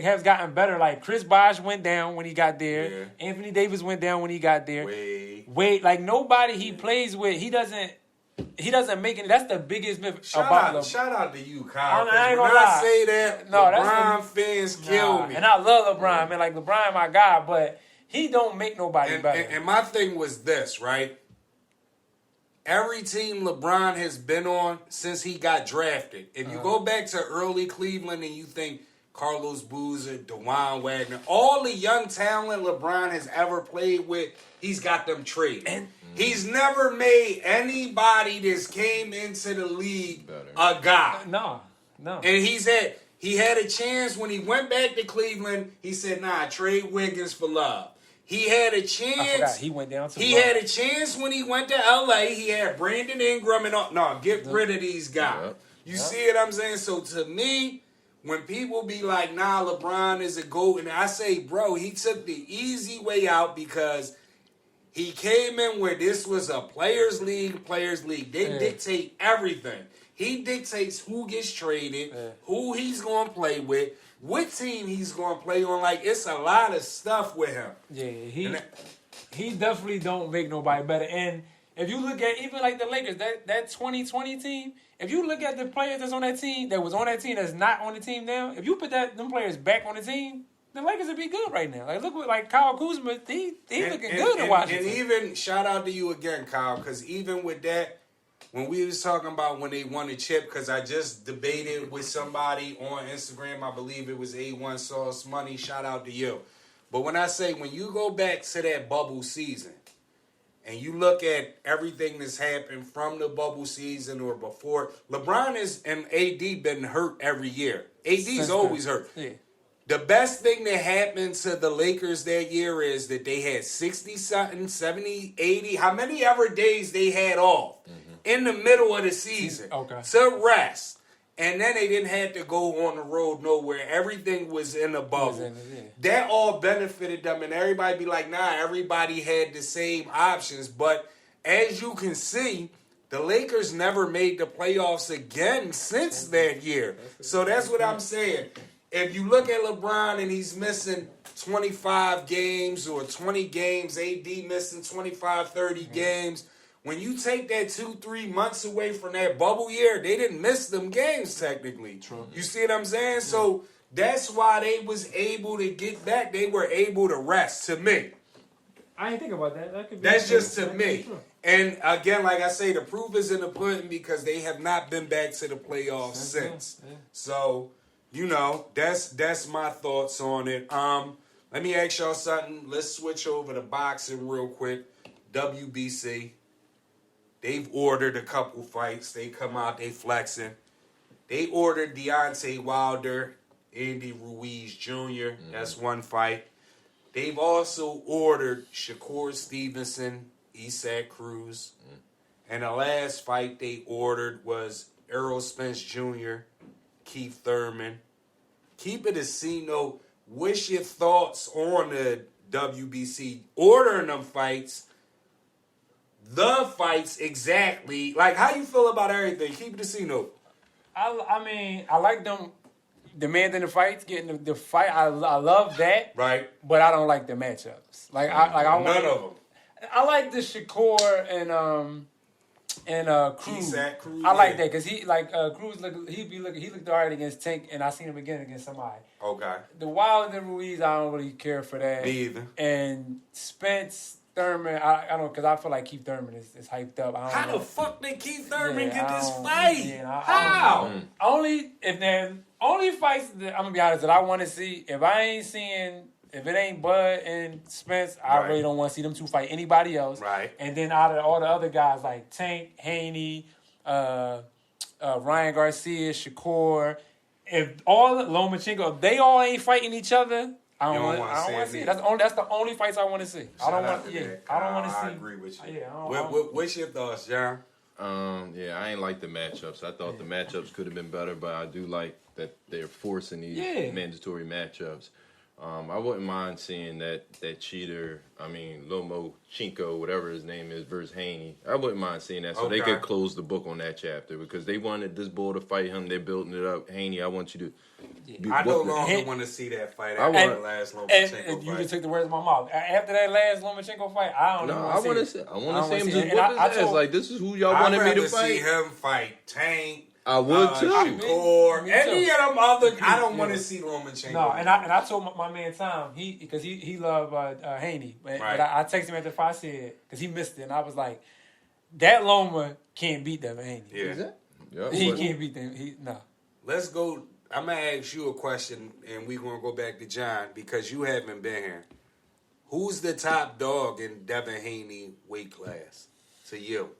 has gotten better. Like Chris Bosh went down when he got there. Yeah. Anthony Davis went down when he got there. Wait, like nobody he plays with, he doesn't make it. That's the biggest myth about LeBron. Shout out to you, Kyle. I say that, LeBron fans kill me. And I love LeBron, man. Like LeBron, my guy, but he don't make nobody better. And my thing was this, right? Every team LeBron has been on since he got drafted. If you go back to early Cleveland and you think Carlos Boozer, DeJuan Wagner, all the young talent LeBron has ever played with, he's got them traded. And he's never made anybody that's came into the league a guy. No. And he had a chance when he went back to Cleveland. He said, "Nah, trade Wiggins for Love." He had a chance. I forgot. He went down to He had a chance when he went to LA. He had Brandon Ingram and all. No, get rid of these guys. You see what I'm saying? So to me, when people be like, "Nah, LeBron is a GOAT," and I say, bro, he took the easy way out because he came in where this was a players' league. They dictate everything. He dictates who gets traded, who he's going to play with, what team he's going to play on. Like, it's a lot of stuff with him. Yeah, he definitely don't make nobody better. And if you look at even like the Lakers, that 2020 team, if you look at the players that's on that team, that was on that team that's not on the team now, if you put them players back on the team, the Lakers would be good right now. Like, look what, like, Kyle Kuzma, he looking good in Washington. And even, shout out to you again, Kyle, because even with that, when we was talking about when they won a chip, because I just debated with somebody on Instagram. I believe it was A1 Sauce Money. Shout out to you. But when I say when you go back to that bubble season and you look at everything that's happened from the bubble season or before, LeBron and AD been hurt every year. AD's always hurt. Yeah. The best thing that happened to the Lakers that year is that they had 60-something, 70, 80, how many ever days they had off in the middle of the season to rest. And then they didn't have to go on the road nowhere. Everything was in a bubble. That all benefited them, and everybody be like, nah, everybody had the same options. But as you can see, the Lakers never made the playoffs again since that year. So that's what I'm saying. If you look at LeBron and he's missing 25 games or 20 games, AD missing 25, 30 games, when you take that 2-3 months away from that bubble year, they didn't miss them games technically. True. You see what I'm saying? Yeah. So that's why they was able to get back. They were able to rest, to me. I didn't think about that. That's just to me. And again, like I say, the proof is in the pudding because they have not been back to the playoffs since. Yeah. So, you know, that's my thoughts on it. Let me ask y'all something. Let's switch over to boxing real quick. WBC. They've ordered a couple fights. They come out, they flexing. They ordered Deontay Wilder, Andy Ruiz Jr. That's one fight. They've also ordered Shakur Stevenson, Isaac Cruz. And the last fight they ordered was Errol Spence Jr., Keith Thurman. Keep it a C-note. What's your thoughts on the WBC ordering them fights? The fights exactly. Like, how you feel about everything? Keep it a C-note. I mean, I like them demanding the fights, getting the fight. I love that. Right. But I don't like the matchups. I none of them. I like the Shakur and Cruz. Cruz. I like that because Cruz he looked alright against Tank, and I seen him again against somebody. Okay. The Wilder and Ruiz, I don't really care for that. Me either. And Spence Thurman, I don't, because I feel like Keith Thurman is hyped up. How the fuck did Keith Thurman get this fight? How? Only fights that I'm gonna be honest that I want to see. If it ain't Bud and Spence, I really don't want to see them two fight anybody else. Right. And then out of all the other guys like Tank, Haney, Ryan Garcia, Shakur, if all Lomachenko, if they all ain't fighting each other, I don't want to see it. That's the only fights I want to see. I don't want to see. I agree with you. What's your thoughts, John? I ain't like the matchups. I thought the matchups could have been better, but I do like that they're forcing these mandatory matchups. I wouldn't mind seeing that cheater, Lomachenko, whatever his name is, versus Haney. I wouldn't mind seeing that so they could close the book on that chapter because they wanted this bull to fight him. They're building it up. Haney, I want you to... I no longer want to see that fight after the last Lomachenko fight. You just took the words out of my mouth. After that last Lomachenko fight, I don't know. I want to see him just whoop his ass. Like, this is who y'all wanted me to fight. I'd rather see him fight Tank. I would too. Shakur, any of them other. I don't want to see Lomachenko. No, and I told my man Tom because he loved Haney, but I texted him after the fight because he missed it, and I was like, that Loma can't beat Devin Haney. Yeah, he can't beat them. No. Let's go. I'm gonna ask you a question, and we're gonna go back to John because you haven't been here. Who's the top dog in Devin Haney weight class to you?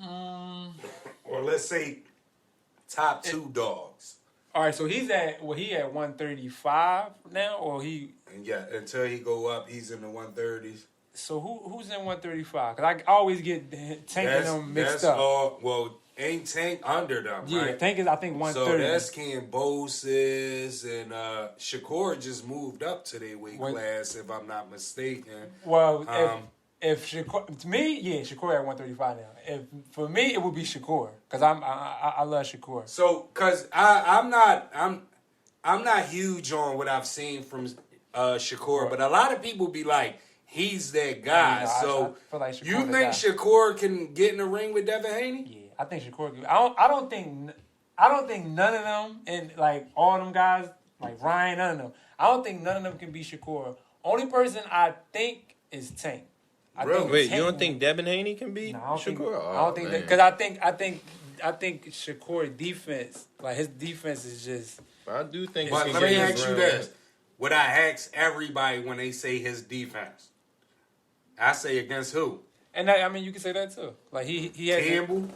Or let's say top two dogs. All right, so he at 135 now, or he? Yeah, until he go up, he's in the 130s. So who's in 135? Because I always get Tank and them mixed up. Ain't Tank under them, right? Yeah, Tank is, I think, 130. So that's Cambosis, and Shakur just moved up to their weight class, if I'm not mistaken. Well, if Shakur, to me, Shakur at 135 now. For me, it would be Shakur, because I love Shakur. So, because I'm not huge on what I've seen from Shakur, but a lot of people be like, he's that guy. I feel like you think Shakur can get in the ring with Devin Haney? Yeah, I think Shakur can. I don't think none of them, and like all them guys, like Ryan, none of them. I don't think none of them can be Shakur. Only person I think is Tank. Wait, you don't think Devin Haney can beat Shakur? I don't think that, because I think Shakur's defense, like his defense is just. I do think. But let me ask you this: would I ask everybody when they say his defense? I say against who? And I mean, you can say that too. Like he has Campbell.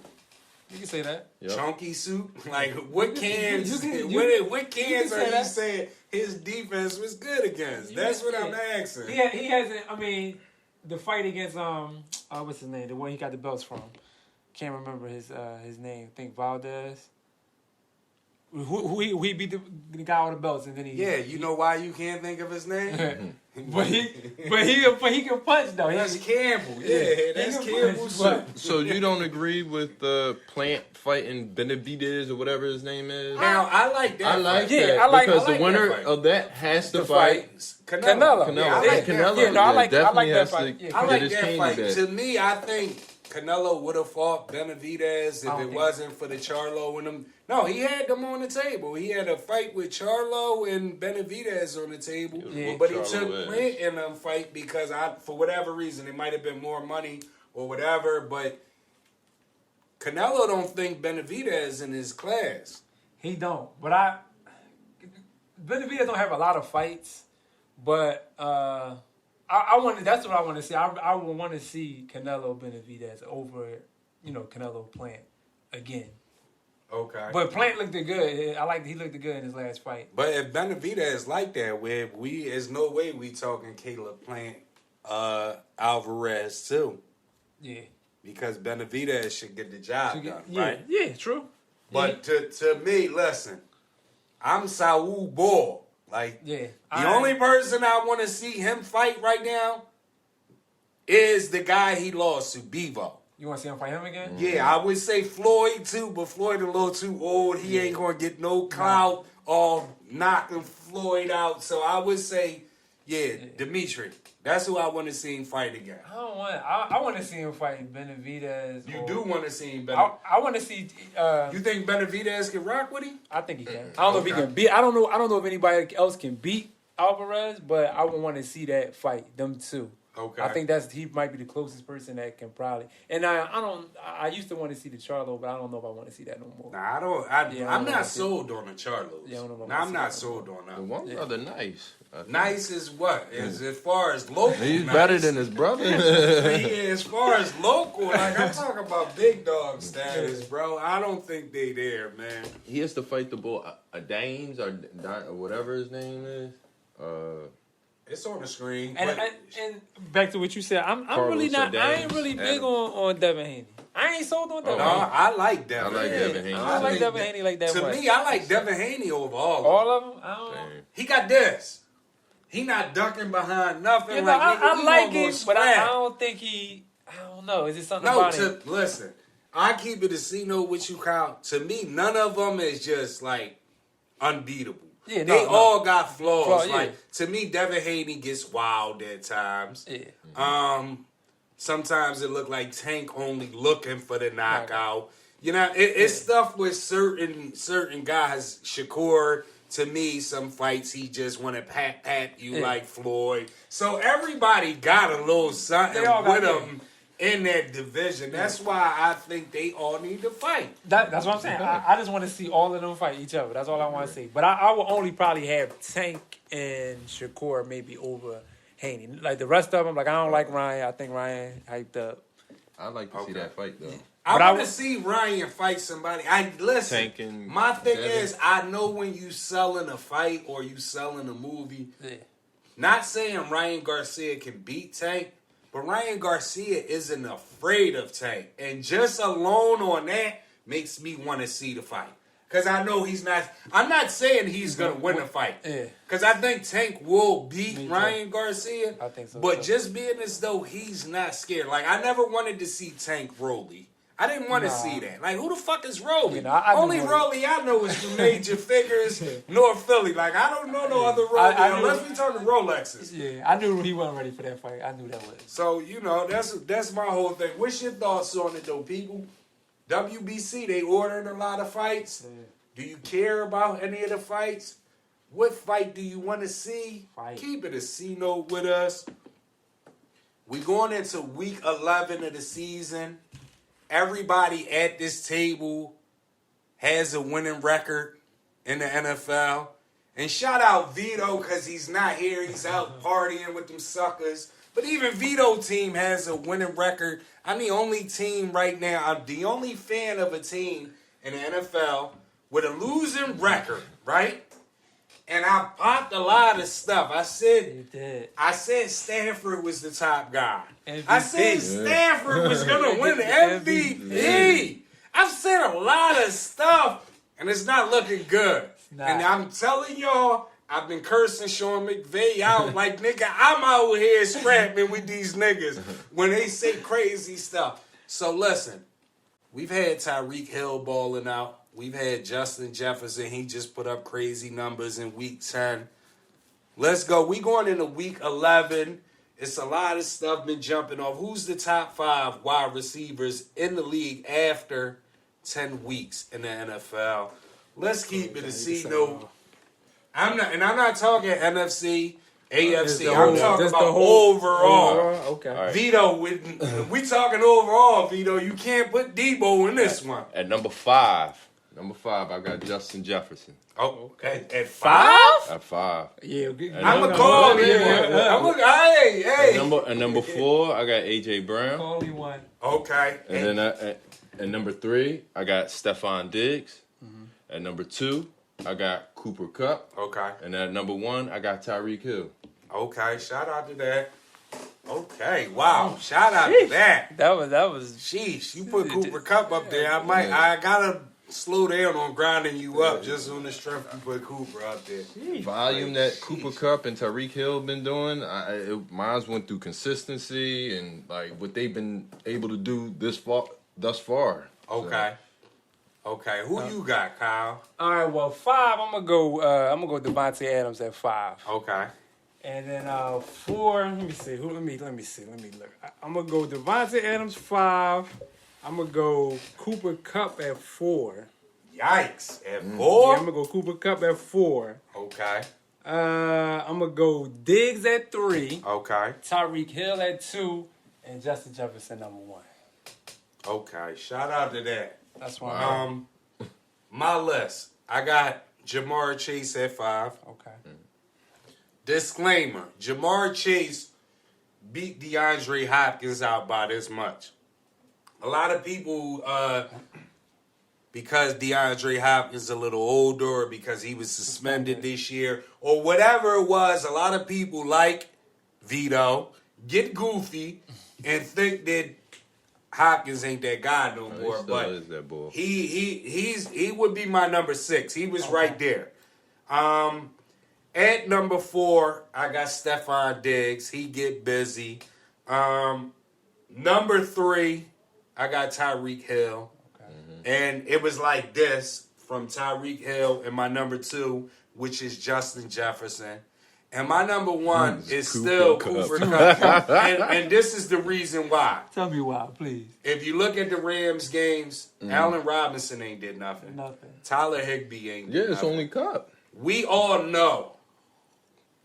You can say that. Yep. Chunky suit. Like what cans? What cans are you saying his defense was good against? That's what I'm asking. He hasn't. I mean, the fight against what's his name? The one he got the belts from. Can't remember his name. I think Valdez. Who he beat the guy with the belts and then he. Yeah, you know why you can't think of his name? but he can punch though. That's Campbell. Yeah, that's Campbell. So you don't agree with the Plant fighting Benavidez or whatever his name is? Now I like that. I like that because the winner of that has to fight Canelo. Yeah, I like Canelo. Yeah, no, I like that fight. I like that fight. To me, I think Canelo would have fought Benavidez if it wasn't for the Charlo and them. No, he had them on the table. He had a fight with Charlo and Benavidez on the table. Yeah. But he took Plant in them fight because for whatever reason, it might have been more money or whatever. But Canelo don't think Benavidez in his class. He don't. But Benavidez don't have a lot of fights. But I want. That's what I want to see. I would want to see Canelo Benavidez over, Canelo Plant again. Okay. But Plant looked good. He looked good in his last fight. But if Benavidez like that, there's no way we talking Caleb Plant, Alvarez too. Yeah. Because Benavidez should get the job done, right? Yeah, true. But to me, listen, I'm Saul Ball. Like, the only person I want to see him fight right now is the guy he lost to, Bivol. You want to see him fight him again? Yeah, I would say Floyd too, but Floyd a little too old. He ain't going to get no clout or knocking Floyd out. So I would say, Dimitri. That's who I want to see him fight again. I want to see him fight Benavidez. You do want to see him I want to see. You think Benavidez can rock with him? I think he can. I don't know if he can beat. I don't know if anybody else can beat Alvarez, but I would want to see that fight, them two. Okay. I think he might be the closest person that can probably. And I used to want to see the Charlo, but I don't know if I want to see that no more. Nah, I'm not sold on the Charlos. Yeah, I'm not sold on that. The one brother nice. Nice is what? As far as local. He's better than his brother. As far as local, like I'm talking about big dog status, bro. I don't think they there, man. He has to fight the bull, Danes or whatever his name is. It's on the screen. And back to what you said, I'm really not. I ain't really big on Devin Haney. I ain't sold on Devin. No, I like Devin. Haney. I like Devin Haney like that. To me, I like Devin Haney over all of them. He got this. He not ducking behind nothing. Yeah, like, I like him, but I don't think he. I don't know. Is it something about him? Listen, I keep it to see what you count. To me, none of them is just like unbeatable. Yeah, they all got flaws. Like to me, Devin Haney gets wild at times. Yeah. Sometimes it look like Tank only looking for the knockout. It's stuff with certain guys. Shakur. To me, some fights he just want to pat you like Floyd. So everybody got a little something with them in that division. That's why I think they all need to fight. That's what I'm saying. I just want to see all of them fight each other. That's all I want to see. But I will only probably have Tank and Shakur maybe over Haney. Like the rest of them, like I don't like Ryan. I think Ryan hyped up. I'd like to see that fight though. I want to see Ryan fight somebody. Listen. My thing is, I know when you selling a fight or you selling a movie. Yeah. Not saying Ryan Garcia can beat Tank, but Ryan Garcia isn't afraid of Tank, and just alone on that makes me want to see the fight. Because I know he's not. I'm not saying he's gonna win a fight. Yeah. Because I think Tank will beat Ryan Garcia. I think so. But just being as though he's not scared. Like I never wanted to see Tank Rolly. I didn't want to see that. Like, who the fuck is Rolly? Only Rolly I know is from Major Figures, North Philly. Like, I don't know no other Rolly unless we talking Rolexes. Yeah, I knew he wasn't ready for that fight. I knew that was. So, that's my whole thing. What's your thoughts on it, though, people? WBC, they ordered a lot of fights. Yeah. Do you care about any of the fights? What fight do you want to see? Keep it a C-note with us. We going into week 11 of the season. Everybody at this table has a winning record in the NFL. And shout out Vito because he's not here. He's out partying with them suckers. But even Vito team has a winning record. I'm the only team right now. I'm the only fan of a team in the NFL with a losing record, right? And I popped a lot of stuff. I said Stafford was the top guy. MVP. I said Stafford was going to win the MVP. I've said a lot of stuff, and it's not looking good. And I'm telling y'all, I've been cursing Sean McVay out like, nigga, I'm out here scrapping with these niggas when they say crazy stuff. So listen, we've had Tyreek Hill balling out. We've had Justin Jefferson. He just put up crazy numbers in week 10. Let's go. We going into week 11. It's a lot of stuff been jumping off. Who's the top 5 wide receivers in the league after 10 weeks in the NFL? Let's keep it a C-note. I'm not talking NFC, AFC. I'm talking about overall. Okay. Right. Vito, we talking overall, Vito. You can't put Debo in this one. At number 5, I got Justin Jefferson. Oh, at 5? At 5. Yeah, I'm going to call him. Hey. At number 4, I got A.J. Brown. Call me one. Okay. And then at number 3, I got Stephon Diggs. Mm-hmm. At number 2, I got Cooper Kupp. Okay. And at number 1, I got Tyreek Hill. Okay, shout out to that. Okay, wow, shout out to that. That was. Sheesh, you put Cooper Kupp up there. I gotta slow down on grinding you up just on the strength you put Cooper up there. Volume that Cooper Kupp and Tyreek Hill been doing, mine went through consistency and like what they've been able to do thus far. Okay. So. Okay, who you got, Kyle? All right, well, 5. I'm gonna go Devontae Adams at 5. Okay. And then 4. Let me see. Let me look. I'm gonna go Devontae Adams 5. I'm gonna go Cooper Kupp at 4. Yikes! At 4? Yeah, I'm gonna go Cooper Kupp at 4. Okay. I'm gonna go Diggs at 3. Okay. Tyreek Hill at 2, and Justin Jefferson number 1. Okay. Shout out to that. That's one. My list. I got Jamar Chase at 5. Okay. Disclaimer: Jamar Chase beat DeAndre Hopkins out by this much. A lot of people, because DeAndre Hopkins is a little older, or because he was suspended this year, or whatever it was, a lot of people like Vito get goofy and think that Hopkins ain't that guy no more. He still but is that boy. He would be my number 6. He was right there. At number 4, I got Stephon Diggs. He get busy. Number 3, I got Tyreek Hill. Okay. And it was like this from Tyreek Hill, and my number 2, which is Justin Jefferson. And my number 1 is still Cooper Kupp. And this is the reason why. Tell me why, please. If you look at the Rams games, Allen Robinson ain't did nothing. Tyler Higbee ain't did nothing. It's only Kupp. We all know.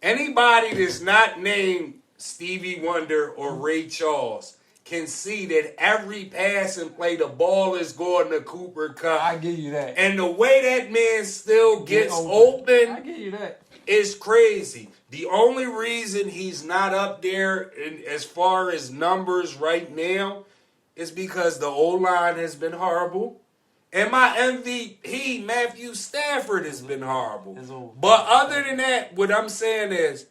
Anybody that's not named Stevie Wonder or Ray Charles can see that every pass and play, the ball is going to Cooper Kupp. I give you that. And the way that man still gets open I give you that. is crazy. The only reason he's not up there as far as numbers right now is because the O-line has been horrible. And my MVP, Matthew Stafford, has been horrible. But other than that, what I'm saying is,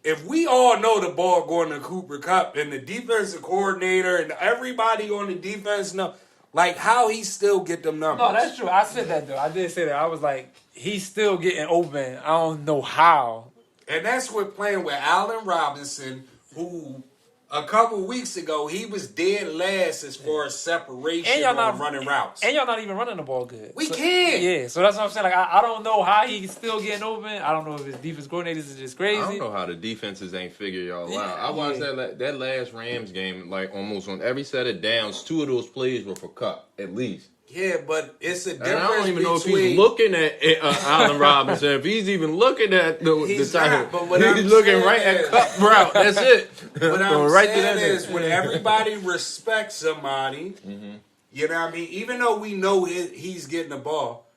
if we all know the ball going to Cooper Kupp and the defensive coordinator and everybody on the defense know, like how he still get them numbers. No, that's true. I said that, though. I did say that. I was like, he's still getting open. I don't know how. And that's what playing with Allen Robinson, who a couple weeks ago, he was dead last as far as separation on running routes. And y'all not even running the ball good. We can't. Yeah, so that's what I'm saying. Like, I don't know how he's still getting open. I don't know if his defense coordinators is just crazy. I don't know how the defenses ain't figure y'all out. I watched that last Rams game, like almost on every set of downs, 2 of those plays were for Kupp, at least. Yeah, but it's a difference. And I don't even know if between... he's looking at Allen Robinson. If he's even looking at the not, but what he's I'm looking right is, at Cup route. That's it. What I'm right saying is, when everybody respects somebody, you know what I mean? Even though we know he's getting the ball,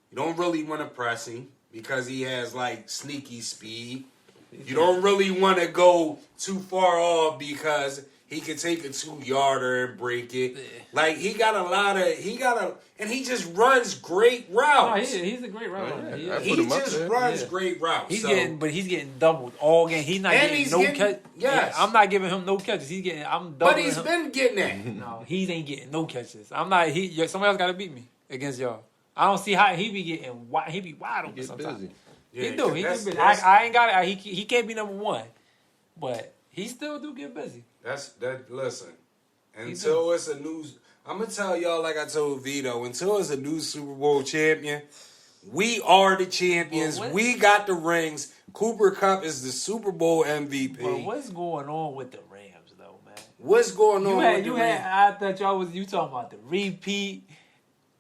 you don't really want to press him because he has, like, sneaky speed. You don't really want to go too far off because he can take a 2-yarder and break it. Like, he he just runs great routes. No, he's a great route runner. He just runs great routes. He's getting doubled all game. He's not getting no catches. Yes. I'm not giving him no catches. I'm doubling But he's him. been getting that. No, he ain't getting no catches. I'm not. Somebody else got to beat me against y'all. I don't see how he be getting. He be wide open sometimes. Busy. Yeah, He do. He get busy. I ain't got it. He can't be number one, but he still do get busy. Listen, until it's a new. I'm gonna tell y'all like I told Vito. Until it's a new Super Bowl champion, we are the champions. We got the rings. Cooper Kupp is the Super Bowl MVP. But what's going on with the Rams, though, man? What's going on with the Rams? I thought you talking about the repeat.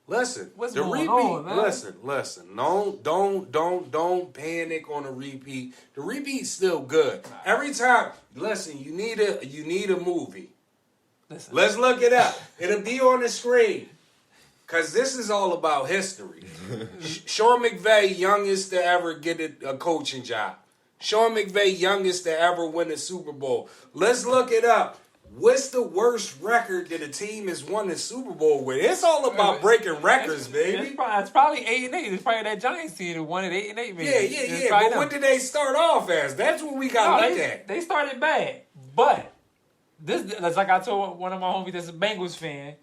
Listen, what's the going repeat. on, man? Listen. Don't panic on the repeat. The repeat's still good. Every time, listen, you need a movie. Listen. Let's look it up. It'll be on the screen. Cause this is all about history. Sean McVay, youngest to ever get a coaching job. Sean McVay, youngest to ever win a Super Bowl. Let's look it up. What's the worst record that a team has won a Super Bowl with? It's all about breaking records, baby. It's probably 8-8. It's probably that Giants team that won it 8-8. Maybe. Yeah. But what did they start off as? That's what we got to look at. They started bad, but that's like I told one of my homies that's a Bengals fan.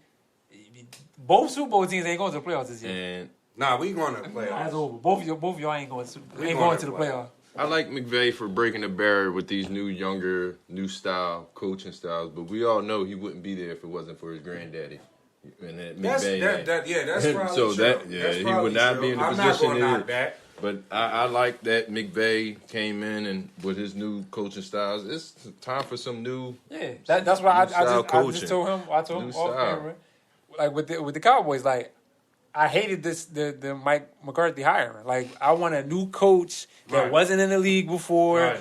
Both Super Bowl teams ain't going to the playoffs this year. Nah, we going to the playoffs. That's over. Both of y'all ain't going to the playoffs. I like McVay for breaking the barrier with these new style coaching styles, but we all know he wouldn't be there if it wasn't for his granddaddy. And that's probably so true. He would not true. be in the I'm position not here. knock that. But I like that McVay came in and with his new coaching styles. It's time for some new. Yeah, that's why I just told him. I told him New off style. camera, like with the Cowboys, like I hated the Mike McCarthy hiring. Like I want a new coach that wasn't in the league before. Right.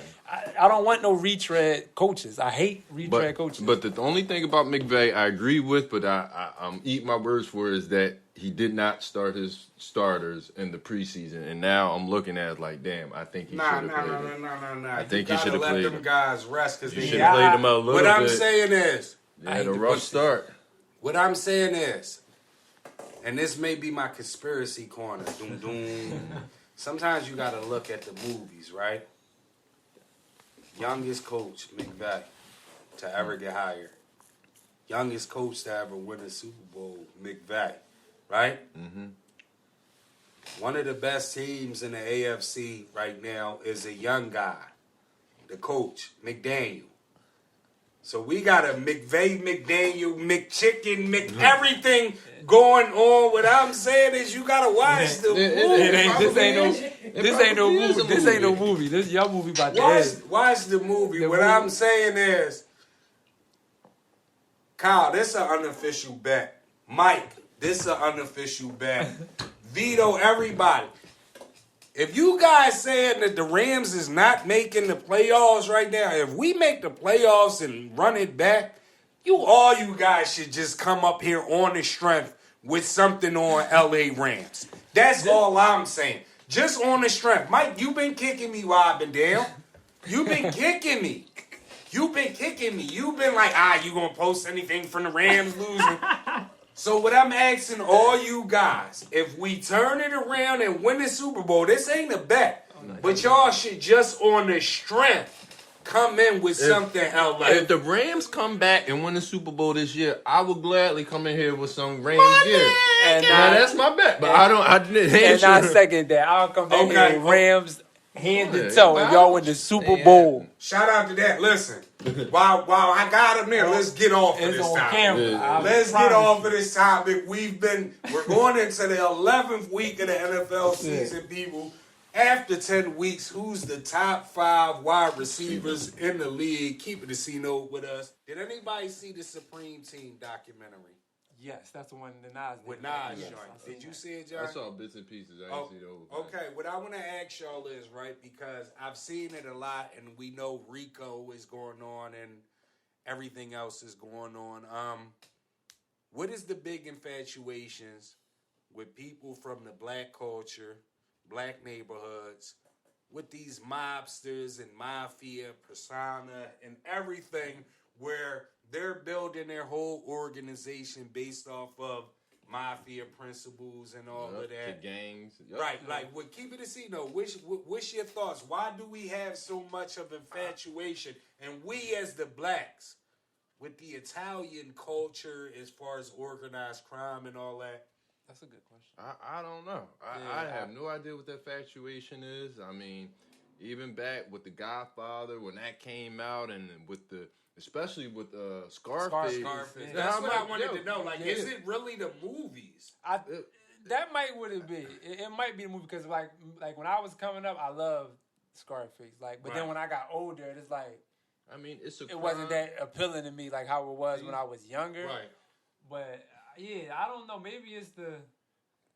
I don't want no retread coaches. I hate retread coaches. But the only thing about McVay I agree with, but I'm eating my words for it, is that he did not start his starters in the preseason, and now I'm looking at it like, damn, I think he should have played him. No. I think he should have played let them guys rest because He they should have played him a little bit. What I'm saying is, They had a rough start. What I'm saying is, and this may be my conspiracy corner. Doom, doom. Sometimes you got to look at the movies, right? Youngest coach, McVay, to ever get hired. Youngest coach to ever win a Super Bowl, McVay, right? One of the best teams in the AFC right now is a young guy, the coach, McDaniel. So we got a McVay, McDaniel, McChicken, McEverything going on. What I'm saying is you got to watch the movie. This ain't no movie. This ain't no movie. This y'all movie about to end. Watch the movie. What I'm saying is, Kyle, this is an unofficial bet. Mike, this is an unofficial bet. Vito, everybody. If you guys saying that the Rams is not making the playoffs right now, if we make the playoffs and run it back, all you guys should just come up here on the strength with something on LA Rams. That's all I'm saying. Just on the strength. Mike, you've been kicking me while I've been down. You've been kicking me. You've been kicking me. You've been like, you gonna post anything from the Rams losing? So what I'm asking all you guys, if we turn it around and win the Super Bowl, this ain't a bet, but y'all should just on the strength come in with something out like. If the Rams come back and win the Super Bowl this year, I will gladly come in here with some Rams gear. And that's my bet. But I didn't answer. And I second that. I'll come back here with Rams hand to toe if y'all win the Super Bowl. Shout out to that. Listen, while I got him there, let's get off of this topic. Let's get off of this topic. We're going into the 11th week of the NFL season, people. After 10 weeks, who's the top 5 wide receivers in the league? Keep it a C-note with us. Did anybody see the Supreme Team documentary? Yes, that's the one. The Nas with did. Nas Yes, joint. I seen Did you that. see it, John? I saw bits and pieces. I didn't see the whole thing. Okay, what I want to ask y'all is, right, because I've seen it a lot, and we know Rico is going on, and everything else is going on. What is the big infatuations with people from the black culture, black neighborhoods, with these mobsters and mafia persona and everything, where they're building their whole organization based off of mafia principles and all of that. The gangs. Yep. Right, like, keep it a C note. What's your thoughts? Why do we have so much of infatuation? And we as the blacks, with the Italian culture as far as organized crime and all that? That's a good question. I don't know. I have no idea what that infatuation is. I mean, even back with The Godfather, when that came out, and with especially with Scarface. Scarface. That's what I wanted to know. Like, is it really the movies? That might what it be. It might be the movie because like when I was coming up, I loved Scarface. Like, but then when I got older, it's like, I mean, it wasn't that appealing to me like how it was when I was younger. Right. But yeah, I don't know. Maybe it's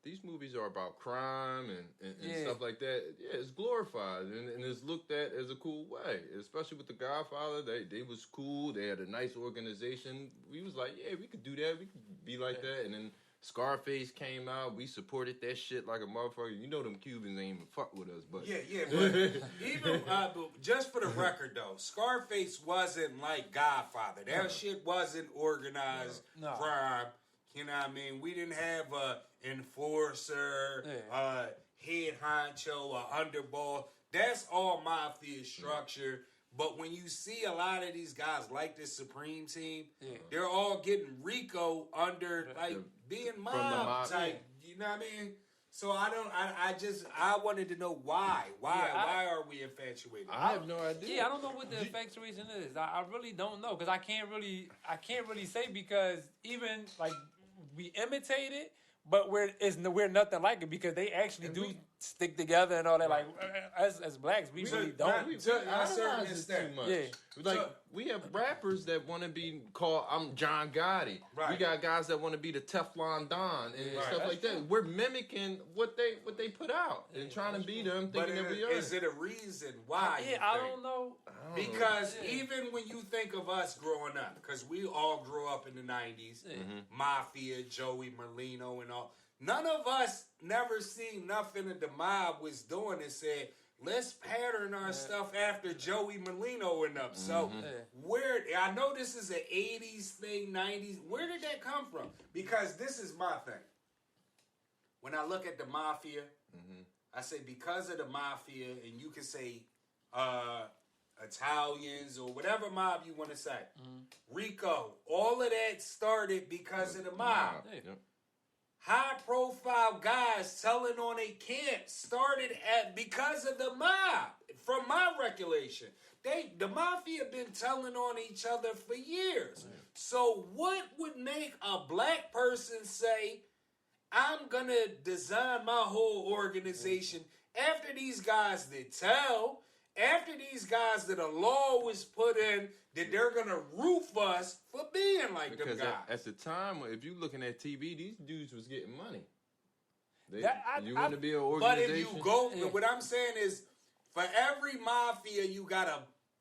these movies are about crime and stuff like that. Yeah, it's glorified and it's looked at as a cool way. Especially with The Godfather, they was cool. They had a nice organization. We was like, yeah, we could do that. We could be like that. And then Scarface came out. We supported that shit like a motherfucker. You know them Cubans ain't even fuck with us, but Yeah, but even but just for the record though, Scarface wasn't like Godfather. That shit wasn't organized crime. You know what I mean? We didn't have a enforcer, head honcho, a underball. That's all mafia structure. But when you see a lot of these guys like the Supreme Team, they're all getting Rico under like being mob type. You know what I mean? So I wanted to know why. Why are we infatuated? I have no idea. Yeah, I don't know what the infatuation is. I really don't know because I can't really say because even like we imitate it, but we're nothing like it because they actually stick together and all that. Like as blacks, we really don't. I certain too much. Yeah. Like we have rappers that want to be called I'm John Gotti. Right. We got guys that want to be the Teflon Don and stuff like that. We're mimicking what they put out and trying to be them, thinking that we are. Is it a reason why? I don't know. Because even when you think of us growing up, because we all grew up in the 90s, Mafia, Joey Merlino and all, none of us never seen nothing that the mob was doing and said, let's pattern our stuff after Joey Merlino and up. So I know this is an 80s thing, 90s. Where did that come from? Because this is my thing. When I look at the Mafia, I say because of the Mafia, and you can say Italians or whatever mob you want to say. Rico, all of that started because of the mob. High profile guys telling on a camp started because of the mob. From my recollection, the mafia been telling on each other for years. So what would make a black person say, I'm gonna design my whole organization after these guys that tell, after these guys that a law was put in that they're gonna roof us for being like them guys. At the time, if you looking at TV, these dudes was getting money. You want to be an organization? But if you go, what I'm saying is, for every mafia, you got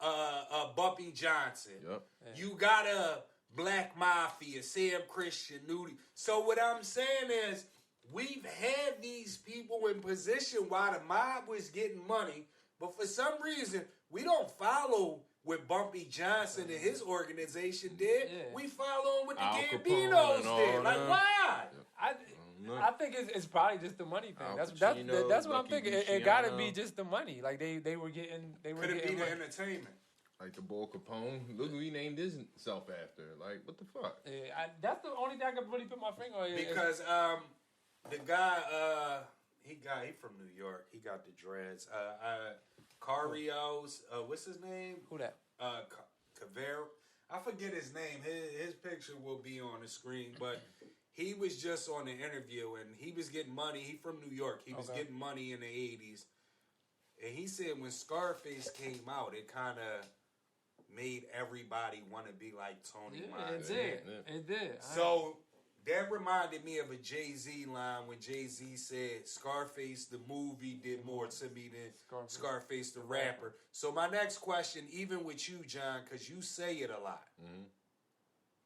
a Bumpy Johnson. Yep. You got a Black Mafia, Sam Christian, Nudie. So what I'm saying is, we've had these people in position while the mob was getting money, but for some reason, we don't follow what Bumpy Johnson and his organization did. We follow what the Gambinos did. Like, why? I think it's probably just the money thing. That's what I'm thinking. It got to be just the money. Like they were getting. Could it be the entertainment? Like the Bull Capone. Look who he named himself after. Like, what the fuck? Yeah, that's the only thing I can really put my finger on. Because the guy, he from New York. He got the dreads. Carrios. What's his name? Who that? Cavero. I forget his name. His picture will be on the screen, but he was just on the interview and he was getting money. He from New York. He was getting money in the 80s. And he said when Scarface came out, it kind of made everybody want to be like Tony Montana. It did. So that reminded me of a Jay-Z line when Jay-Z said Scarface the movie did more to me than Scarface the rapper. So my next question, even with you, John, because you say it a lot,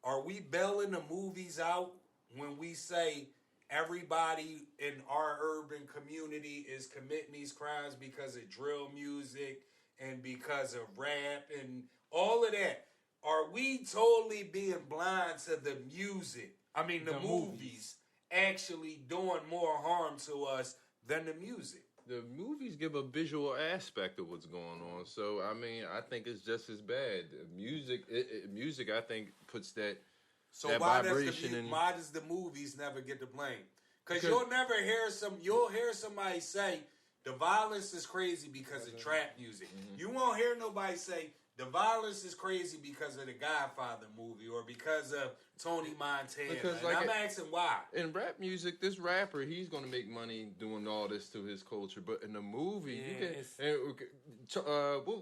are we bailing the movies out when we say everybody in our urban community is committing these crimes because of drill music and because of rap and all of that? Are we totally being blind to the music? I mean, the movies actually doing more harm to us than the music. The movies give a visual aspect of what's going on, so I mean, I think it's just as bad. Music, I think, puts that. So that why vibration why does the movies never get the blame? Because you'll never hear somebody say the violence is crazy because of trap music. You won't hear nobody say the violence is crazy because of the Godfather movie or because of Tony Montana. Because, and I'm asking why. In rap music, this rapper, he's going to make money doing all this to his culture. But in the movie,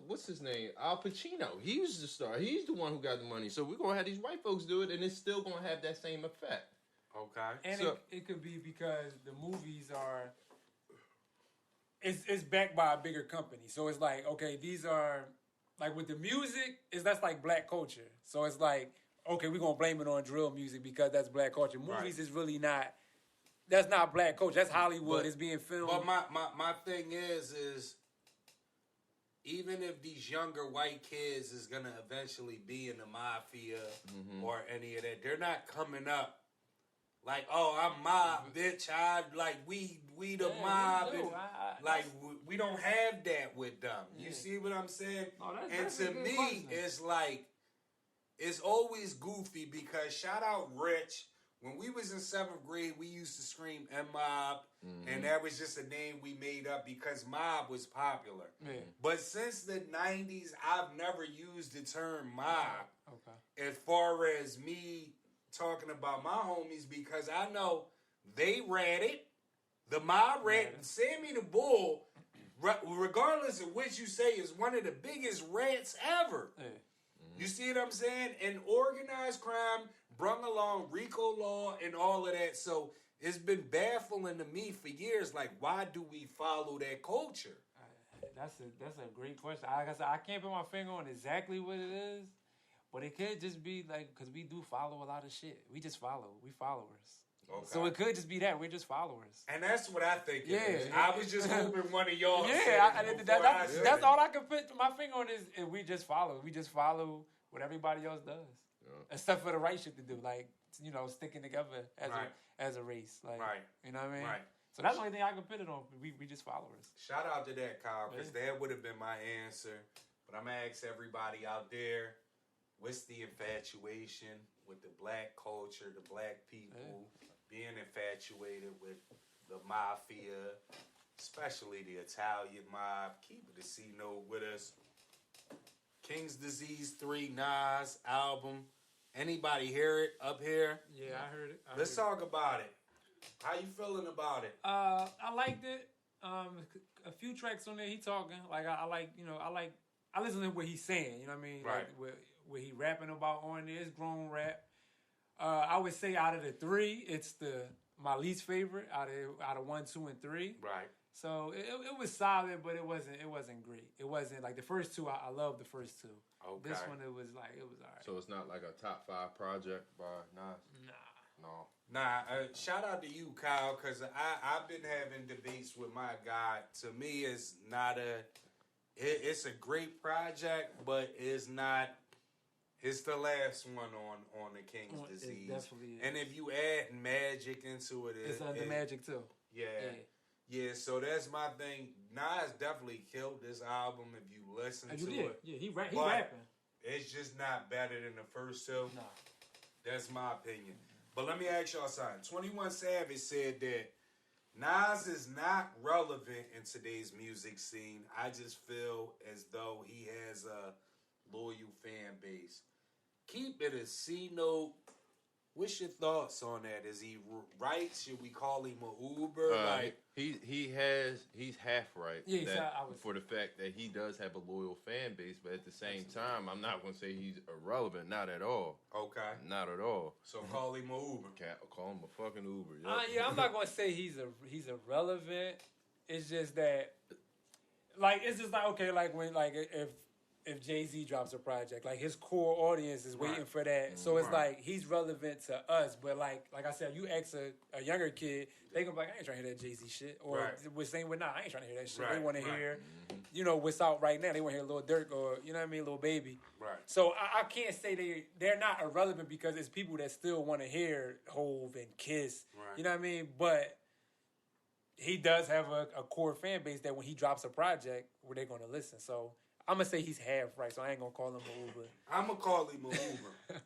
what's his name? Al Pacino. He's the star. He's the one who got the money. So we're going to have these white folks do it, and it's still going to have that same effect. Okay. And so, it could be because the movies are... It's backed by a bigger company. So it's like, okay, these are... Like with the music, that's like black culture. So it's like, okay, we're gonna blame it on drill music because that's black culture. Movies is really not. That's not black culture. That's Hollywood. It's being filmed. But my thing is even if these younger white kids is gonna eventually be in the mafia or any of that, they're not coming up like, oh, I'm mob, bitch. We the mob. We don't have that with them. You see what I'm saying? And to me, it's like, it's always goofy because shout out Rich. When we was in 7th grade, we used to scream M-Mob, and that was just a name we made up because mob was popular. But since the 90s, I've never used the term mob as far as me talking about my homies because I know they read it. The mob read Sammy the Bull, regardless of which you say, is one of the biggest rats ever. You see what I'm saying? And organized crime brung along RICO law and all of that. So it's been baffling to me for years. Like, why do we follow that culture? That's a great question. Like I said, I can't put my finger on exactly what it is, but it could just be like, because we do follow a lot of shit. We just follow. We followers. Okay. So it could just be that we're just followers, and that's what I think. I was just hoping one of y'all. That's all I can put my finger on is we just follow. We just follow what everybody else does, except for the right shit to do, like sticking together as a race, like you know what I mean. Right. So that's the only thing I can put it on. We just followers. Shout out to that, Kyle, because that would have been my answer. But I'm gonna ask everybody out there, what's the infatuation with the black culture, the black people? Being infatuated with the mafia, especially the Italian mob. Keep it a C-note with us. King's Disease 3, Nas album. Anybody hear it up here? Yeah, I heard it. Let's talk about it. How you feeling about it? I liked it. A few tracks on there he talking. Like I listen to what he's saying, you know what I mean? Right. Like what he rapping about on there. It's grown rap. I would say out of the 3, it's my least favorite out of 1, 2, and 3. Right. So it was solid, but it wasn't great. It wasn't like the first 2. I love the first 2. Okay. This one it was all right. So it's not like a top 5 project by Nas. Nah. Shout out to you, Kyle, because I've been having debates with my guy. To me, it's not it's a great project, but it's not. It's the last one on the King's Disease. It definitely is. And if you add Magic into it, it's under Magic too. Yeah. So that's my thing. Nas definitely killed this album. If you listen to it, he rapping. It's just not better than the first 2. No, that's my opinion. But let me ask y'all something. 21 Savage said that Nas is not relevant in today's music scene. I just feel as though he has a loyal fan base. Keep it a C-note What's your thoughts on that? Is he right? Should we call him a Uber? He's half right. Yeah, for the fact that he does have a loyal fan base, but at the same time, I'm not going to say he's irrelevant. Not at all. Okay. Not at all. So call him a Uber. Call him a fucking Uber. Yeah, I'm not going to say he's irrelevant. It's just that, like, it's just like, okay, like when, like, if Jay-Z drops a project, like his core audience is waiting for that. So it's like he's relevant to us. But like I said, you ask a younger kid, they gonna be like, I ain't trying to hear that Jay-Z shit. Or we're saying I ain't trying to hear that shit. They want to hear, what's out right now. They want to hear Lil Durk or, you know what I mean, Lil Baby. Right. So I can't say they're not irrelevant because it's people that still want to hear Hove and Kiss. Right. You know what I mean? But he does have a core fan base that when he drops a project, where they're gonna listen. So I'm going to say he's half right, so I ain't going to call him an Uber. I'm going to call him an Uber.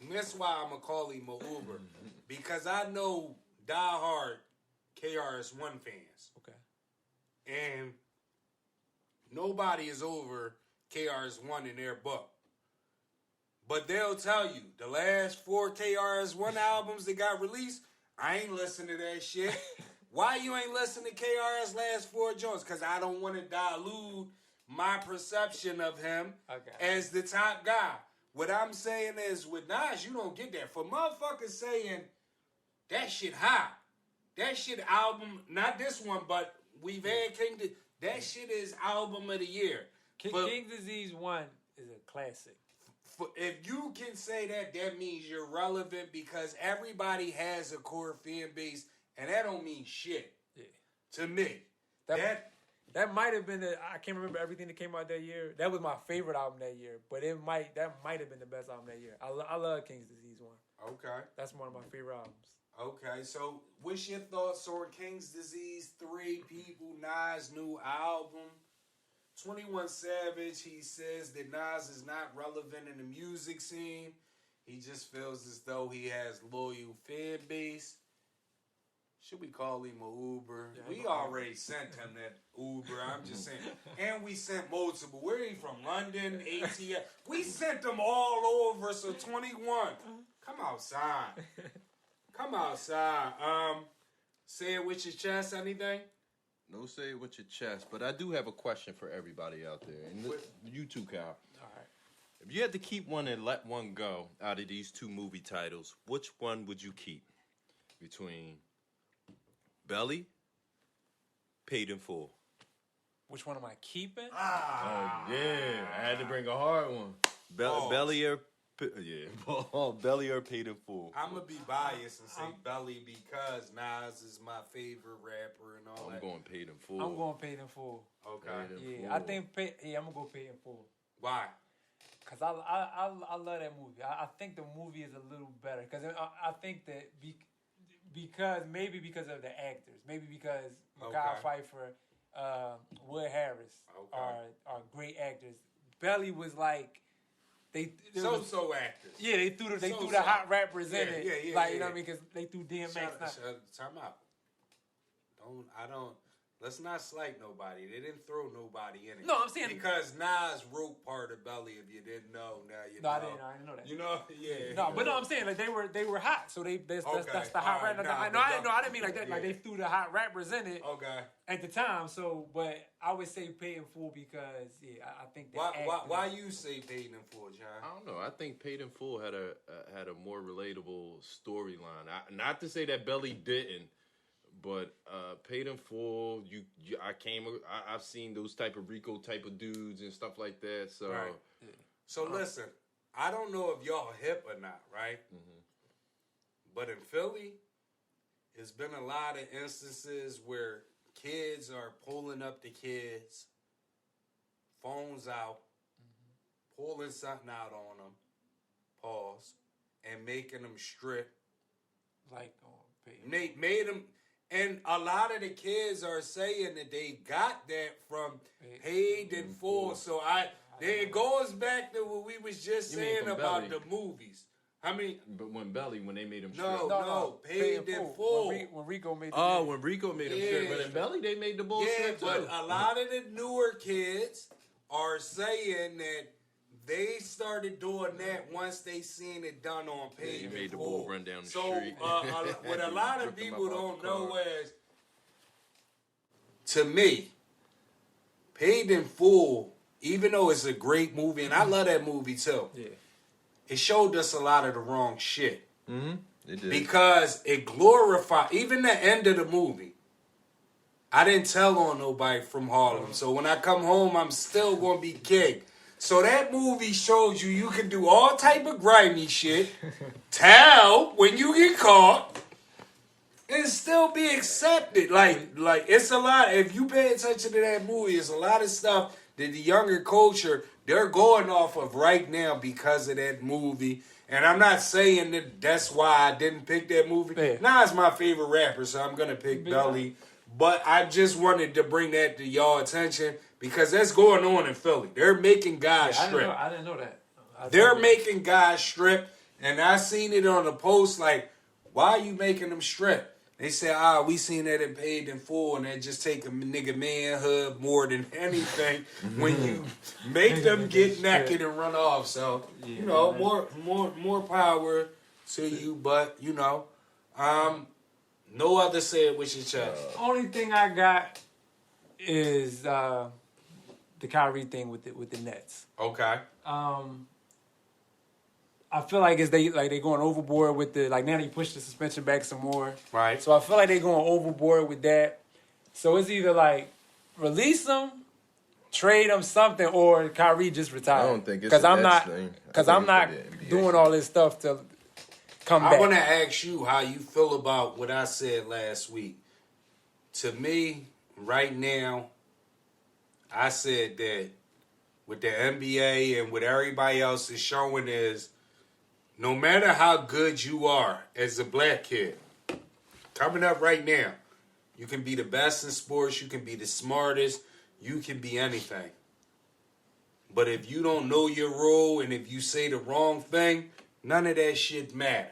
And that's why I'm going to call him an Uber. Because I know diehard KRS-One fans. Okay. And nobody is over KRS-One in their book. But they'll tell you, the last 4 KRS-One albums that got released, I ain't listening to that shit. Why you ain't listening to KRS last 4 joints? Because I don't want to dilute my perception of him as the top guy. What I'm saying is, with Nas, you don't get that. For motherfuckers saying, that shit hot. That shit album, not this one, but we've had King Disease. That shit is album of the year. King Disease 1 is a classic. If you can say that, that means you're relevant because everybody has a core fan base, and that don't mean shit to me. That might have been I can't remember everything that came out that year. That was my favorite album that year, but that might have been the best album that year. I love King's Disease 1. Okay. That's one of my favorite albums. Okay, so what's your thoughts on King's Disease 3, people, Nas' new album? 21 Savage, he says that Nas is not relevant in the music scene. He just feels as though he has loyal fan base. Should we call him a Uber? Yeah, we already sent him that Uber. I'm just saying. And we sent multiple. Where are he from? London, ATL. We sent them all over. So 21. Come outside. Come outside. Say it with your chest, anything? No, say it with your chest. But I do have a question for everybody out there. And you too, Kyle. All right. If you had to keep one and let one go out of these 2 movie titles, which one would you keep? Between Belly, Paid in Full. Which one am I keeping? Yeah, I had to bring a hard one. Belly or Belly or Paid in Full. I'm gonna be biased and say Belly because Nas is my favorite rapper and all that. I'm going Paid in Full. I'm going Paid in Full. Okay. I think I'm gonna go Paid in Full. Why? Cause I love that movie. I think the movie is a little better. Cause I think that because of the actors, maybe because Mekhi Phifer, Wood Harris are great actors. Belly was like so actors. Yeah, they threw the hot rappers in it. Yeah, like you know what I mean? Because they threw DMX. Time out. Let's not slight nobody. They didn't throw nobody in it. No, I'm saying because Nas wrote part of Belly. If you didn't know, now you know. I didn't know that. You know, yeah. No, but no, I'm saying like they were hot. So that's the hot rap. I didn't mean like that. Yeah. Like they threw the hot rappers in it. Okay. At the time, so but I would say Paid in Full because I think that. Why you say Paid in Full, John? I don't know. I think Paid in Full had a more relatable storyline. Not to say that Belly didn't. But Paid in Full, I've seen those type of Rico type of dudes and stuff like that. So, So listen, I don't know if y'all hip or not, right? Mm-hmm. But in Philly, it's been a lot of instances where kids are pulling up the kids, phones out, pulling something out on them, pause, and making them strip. Like made them. And a lot of the kids are saying that they got that from Paid in Full. So it goes back to what we was just saying about the movies. But when they made him strip. No, Paid in Full. When Rico made when Rico made him strip. But in Belly, they made the bullshit too. But a lot of the newer kids are saying that they started doing that once they seen it done on Paid He in made the Full. bull run down the so, street. what a lot of Ripped him people up don't off the know car. is, to me, Paid in Full, even though it's a great movie, and I love that movie too, it showed us a lot of the wrong shit. Mm-hmm. It did. Because it glorified, even the end of the movie, I didn't tell on nobody from Harlem. So when I come home, I'm still going to be king. So that movie shows you can do all type of grimy shit, tell when you get caught, and still be accepted. Like it's a lot. If you pay attention to that movie, it's a lot of stuff that the younger culture, they're going off of right now because of that movie. And I'm not saying that that's why I didn't pick that movie. Yeah. Nas my favorite rapper, so I'm going to pick Belly. But I just wanted to bring that to y'all attention because that's going on in Philly. They're making guys strip. I didn't know that. They're making guys strip. And I seen it on the post like, why are you making them strip? They said, we seen that in Paid in Full, and that just take a nigga manhood more than anything when you make them get naked and run off. So, more power to you, but, no other say it with your chest. Only thing I got is the Kyrie thing with the Nets. Okay. I feel like they going overboard with the now they push the suspension back some more. Right. So I feel like they going overboard with that. So it's either release them, trade them something, or Kyrie just retire. I don't think it's a Nets thing. Because I'm not doing all this stuff to come back. I want to ask you how you feel about what I said last week. To me, right now, I said that with the NBA and what everybody else is showing is no matter how good you are as a black kid, coming up right now, you can be the best in sports, you can be the smartest, you can be anything. But if you don't know your role and if you say the wrong thing, none of that shit matter.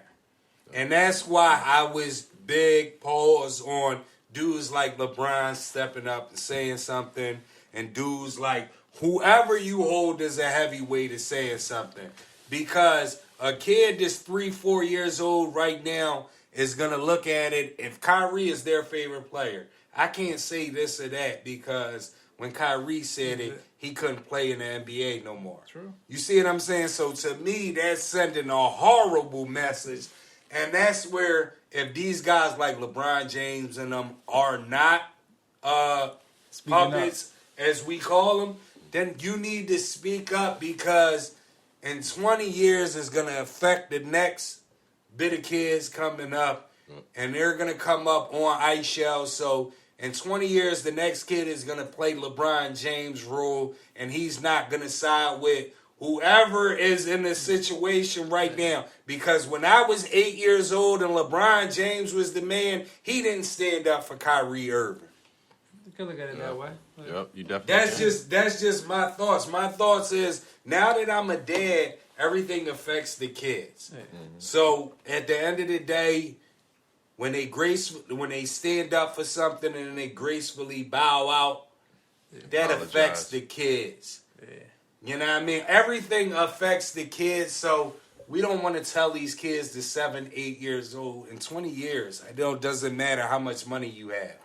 And that's why I was big pause on dudes like LeBron stepping up and saying something, and dudes like whoever you hold as a heavyweight is saying something. Because a kid that's 3-4 years old right now is going to look at it. If Kyrie is their favorite player, I can't say this or that because when Kyrie said it, he couldn't play in the NBA no more. True. You see what I'm saying? So to me, that's sending a horrible message. And that's where if these guys like LeBron James and them are not puppets, as we call them, then you need to speak up because in 20 years it's going to affect the next bit of kids coming up, and they're going to come up on ice shells. So in 20 years, the next kid is going to play LeBron James' role, and he's not going to side with whoever is in the situation right now. Because when I was 8 years old and LeBron James was the man, he didn't stand up for Kyrie Irving. You can look at it that way. Yep, you definitely. That's just my thoughts. My thoughts is now that I'm a dad, everything affects the kids. Mm-hmm. So at the end of the day, when they stand up for something and they gracefully bow out, that affects the kids. Yeah. You know what I mean? Everything affects the kids. So we don't want to tell these kids to 7, 8 years old. In 20 years, it doesn't matter how much money you have.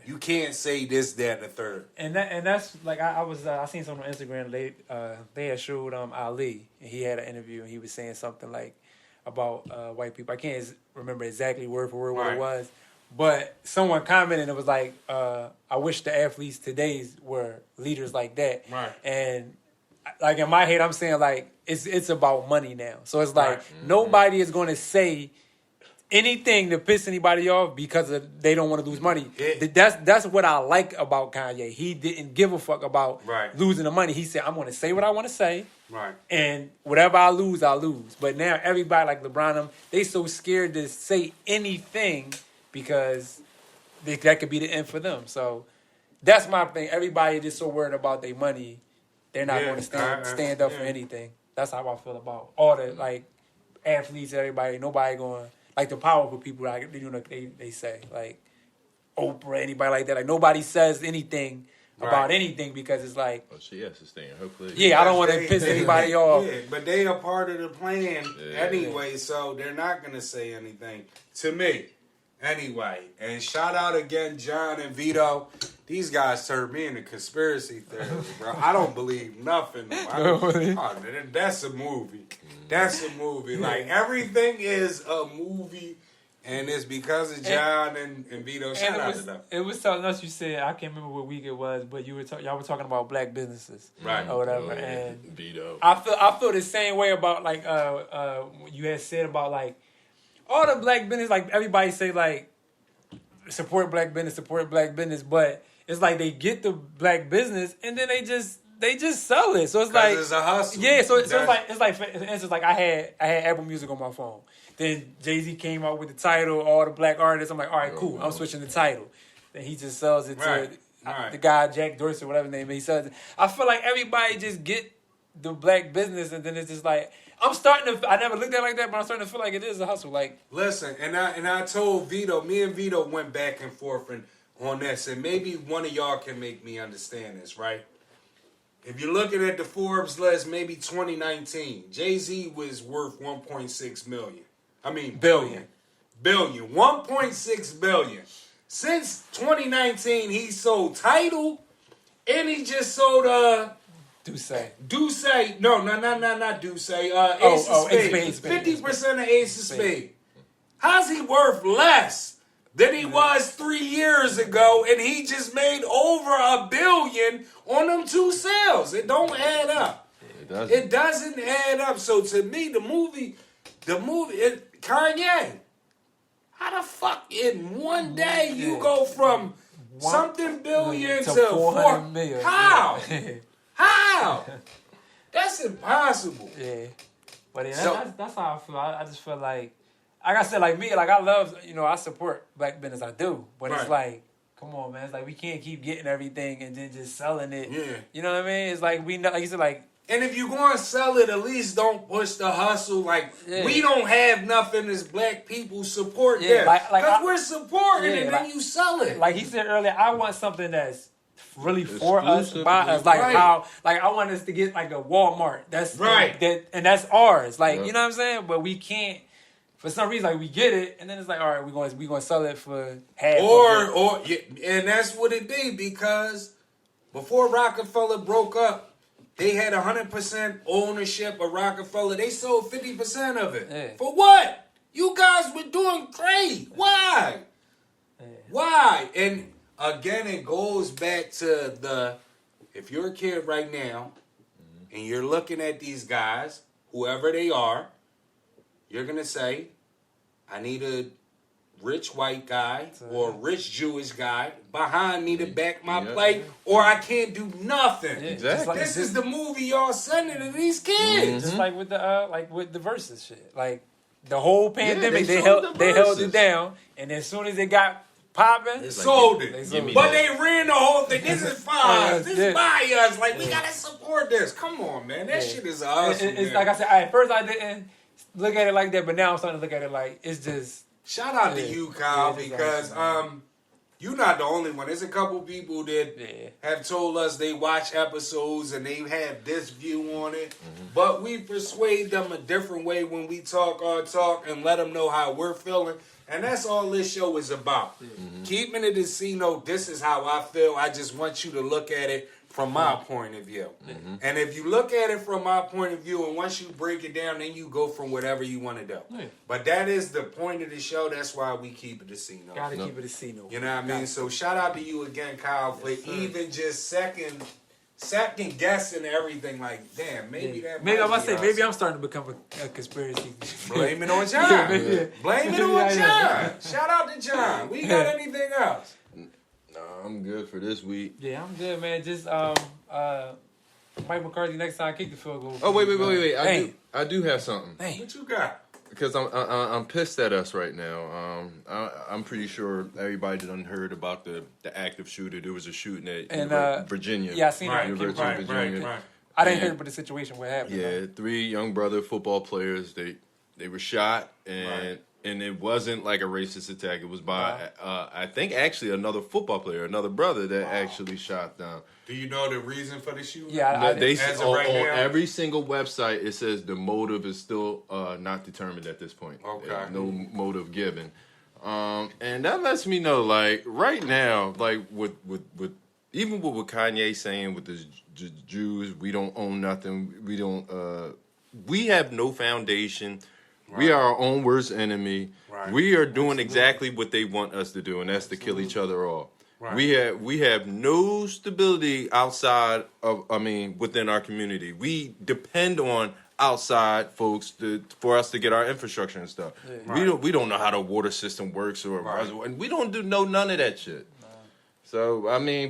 You can't say this, that, and the third. And that's like I seen something on Instagram. They had showed Ali, and he had an interview, and he was saying something like about white people. I can't remember exactly word for word what it was, but someone commented and it was like, "I wish the athletes today were leaders like that." Right. And like in my head, I'm saying like it's about money now. So it's like nobody is going to say anything to piss anybody off because they don't want to lose money. That's what I like about Kanye. He didn't give a fuck about losing the money. He said, I'm going to say what I want to say. Right. And whatever I lose, I lose. But now everybody like LeBron, they so scared to say anything because that could be the end for them. So that's my thing. Everybody just so worried about their money, they're not going to stand up for anything. That's how I feel about all the like athletes, everybody. Nobody going. Like the powerful people, like they say, like Oprah, anybody like that. Like nobody says anything about anything because it's like, she has to stay in her place. Yeah, I don't want to piss anybody off. Yeah, but they are part of the plan anyway, so they're not gonna say anything to me anyway. And shout out again, John and Vito. These guys turned me into conspiracy theories, bro. I don't believe nothing. That's a movie. That's a movie. Like everything is a movie. And it's because of John and Vito. Shout out to them. It was something else you said. I can't remember what week it was, but y'all were talking about black businesses, right, or whatever. And Vito. I feel the same way about like you had said about like all the black business. Like everybody say like support black business, but it's like they get the black business and then they just sell it. So it's like it's a hustle. Yeah, so it's like for instance, like I had Apple Music on my phone. Then Jay-Z came out with the title, all the black artists. I'm like, all right, cool. I'm switching the title. Then he just sells it to the guy, Jack Dorsey, whatever his name is. He sells it. I feel like everybody just get the black business, and then it's just like, I never looked at it like that, but I'm starting to feel like it is a hustle. Like, listen, and I told Vito, me and Vito went back and forth on this, and maybe one of y'all can make me understand this, right? If you're looking at the Forbes list, maybe 2019, Jay-Z was worth 1.6 million. I mean, billion. 1.6 billion. Since 2019, he sold Tidal, and he just sold Duce. No, not Duce. Ace of Spades. 50% of Ace of Spades. How's he worth less than he was 3 years ago, and he just made over $1 billion on them 2 sales? It don't add up. It doesn't add up. So to me, the movie, Kanye, how the fuck in one day you go from something billion to 400 million? How? How? That's impossible. Yeah. But yeah, that's how I feel. I just feel like I said, like me, like I love, I support black business. I do. But it's like, come on, man. It's like we can't keep getting everything and then just selling it. Yeah. You know what I mean? It's like we know, like you said, like. And if you're going to sell it, at least don't push the hustle. Like, we don't have nothing as black people support that. Because we're supporting it, and then you sell it. Like he said earlier, I want something that's really for us, by us. Like how, like I want us to get like a Walmart. That's and that's ours. Like, you know what I'm saying? But we can't, for some reason, like we get it, and then it's like, all right, we're going to sell it for half. And that's what it be, because before Rockefeller broke up, they had 100% ownership of Rockefeller. They sold 50% of it. Yeah. For what? You guys were doing great. Why? Yeah. Why? And again, it goes back to if you're a kid right now and you're looking at these guys, whoever they are, you're going to say, I need a rich white guy or a rich Jewish guy behind me to back my play, or I can't do nothing. Yeah, exactly. This is the movie y'all sending to these kids. Just like with the Versus shit. Like the whole pandemic, they held it down, and as soon as it got popping, they sold it. But they ran the whole thing. This is fine. This is by us. Like we gotta support this. Come on, man. That shit is awesome. It's like I said. At first, I didn't look at it like that, but now I'm starting to look at it like it's just. Shout out to you, Kyle, because you're not the only one. There's a couple people that have told us they watch episodes and they have this view on it. But we persuade them a different way when we talk our talk and let them know how we're feeling. And that's all this show is about. Keeping it as this is how I feel. I just want you to look at it from my point of view. And if you look at it from my point of view, and once you break it down, then you go from whatever you want to do. But that is the point of the show. That's why we keep it a C-note. Gotta keep it a C-note. You know what I mean? So shout out to you again, Kyle, for even just second guessing everything. Like, damn, maybe that. Maybe I'm about to say, maybe I'm starting to become a conspiracy. Blame it on John. Blame it on John. Shout out to John. We got anything else? I'm good for this week. Yeah, I'm good, man. Just Mike McCarthy next time kick the field goal. Oh wait! I do have something. What you got? Because I'm pissed at us right now. I'm pretty sure everybody done heard about the active shooter. There was a shooting at Virginia. Yeah, I seen it. University of Virginia. Right. I didn't hear about the situation. What happened? Yeah, 3 young brother football players. They were shot, and and it wasn't like a racist attack. It was by, I think, actually another football player, another brother that actually shot down. Do you know the reason for the shooting? Yeah, They as of on, right on now? every single website it says the motive is still not determined at this point. Okay. No motive given. And that lets me know, like, right now, like with even with what Kanye saying with the Jews, we don't own nothing. We don't. We have no foundation. Right. We are our own worst enemy. Right. We are doing exactly what they want us to do, and that's to kill each other off. Right. We have no stability outside of, within our community. We depend on outside folks for us to get our infrastructure and stuff. Yeah. Right. We don't know how the water system works or and we don't know none of that shit. So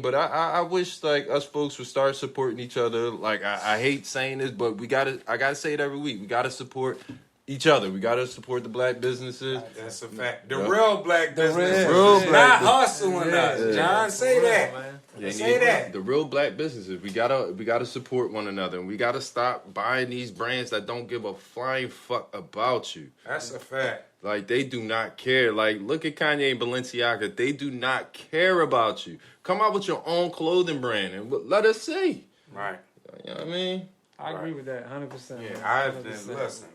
but I wish like us folks would start supporting each other. Like I hate saying this, but I gotta say it every week. We gotta support each other. We gotta support the black businesses. That's a fact. The real black businesses. Real black not hustling us. John, say that. Say that. The real black businesses. We gotta support one another, and we gotta stop buying these brands that don't give a flying fuck about you. That's a fact. Like, they do not care. Like, look at Kanye and Balenciaga. They do not care about you. Come out with your own clothing brand and let us see. Right. You know what I mean? I agree with that 100%. Yeah, listen,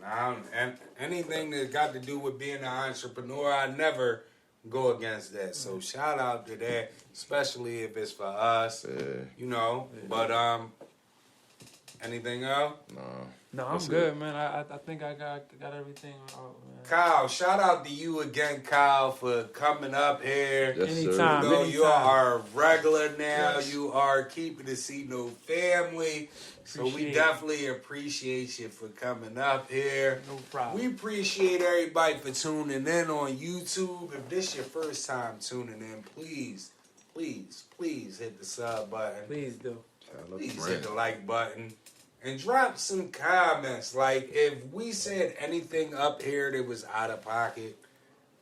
and anything that got to do with being an entrepreneur, I never go against that. So shout out to that, especially if it's for us, you know. But anything else? No, I'm good, man. I think I got everything out, man. Kyle, shout out to you again, Kyle, for coming up here. Yes, anytime, sir. You know, you are a regular now. Yes. You are keeping the See No family. So we definitely appreciate you for coming up here. No problem. We appreciate everybody for tuning in on YouTube. If this is your first time tuning in, please hit the sub button. Please do. Please hit the like button. And drop some comments. Like, if we said anything up here that was out of pocket,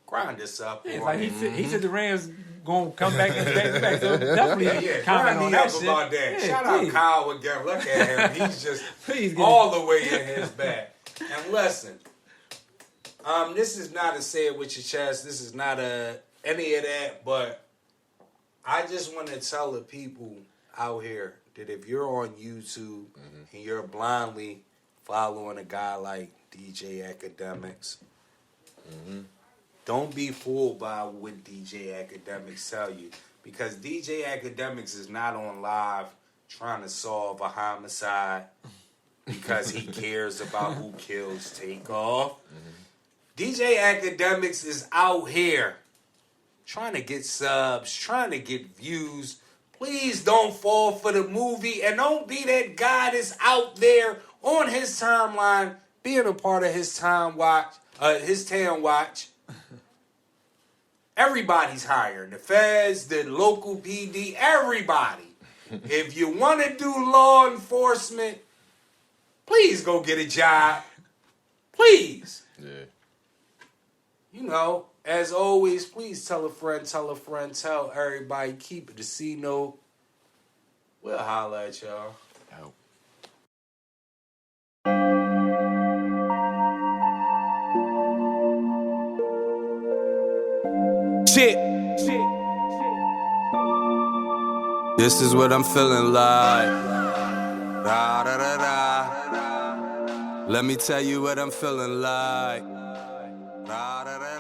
grind us up. Yeah, like he said the Rams gonna come back and back. So definitely comment on that shit. About that. Yeah, Shout please. out Kyle again. Look at him. He's just all the way in his bag. And listen, this is not a say it with your chest. This is not any of that. But I just want to tell the people out here that if you're on YouTube and you're blindly following a guy like DJ Akademiks, don't be fooled by what DJ Akademiks tell you, because DJ Akademiks is not on live trying to solve a homicide because he cares about who kills Takeoff. DJ Akademiks is out here trying to get subs, trying to get views. Please don't fall for the movie, and don't be that guy that's out there on his timeline being a part of his town watch. Everybody's hiring. The feds, the local PD, everybody. If you want to do law enforcement, please go get a job. Please. Yeah. You know, as always, please tell a friend, tell everybody. Keep it a C note. We'll holler at y'all. Shit. This is what I'm feeling like. Da, da, da, da. Let me tell you what I'm feeling like. Da, da, da.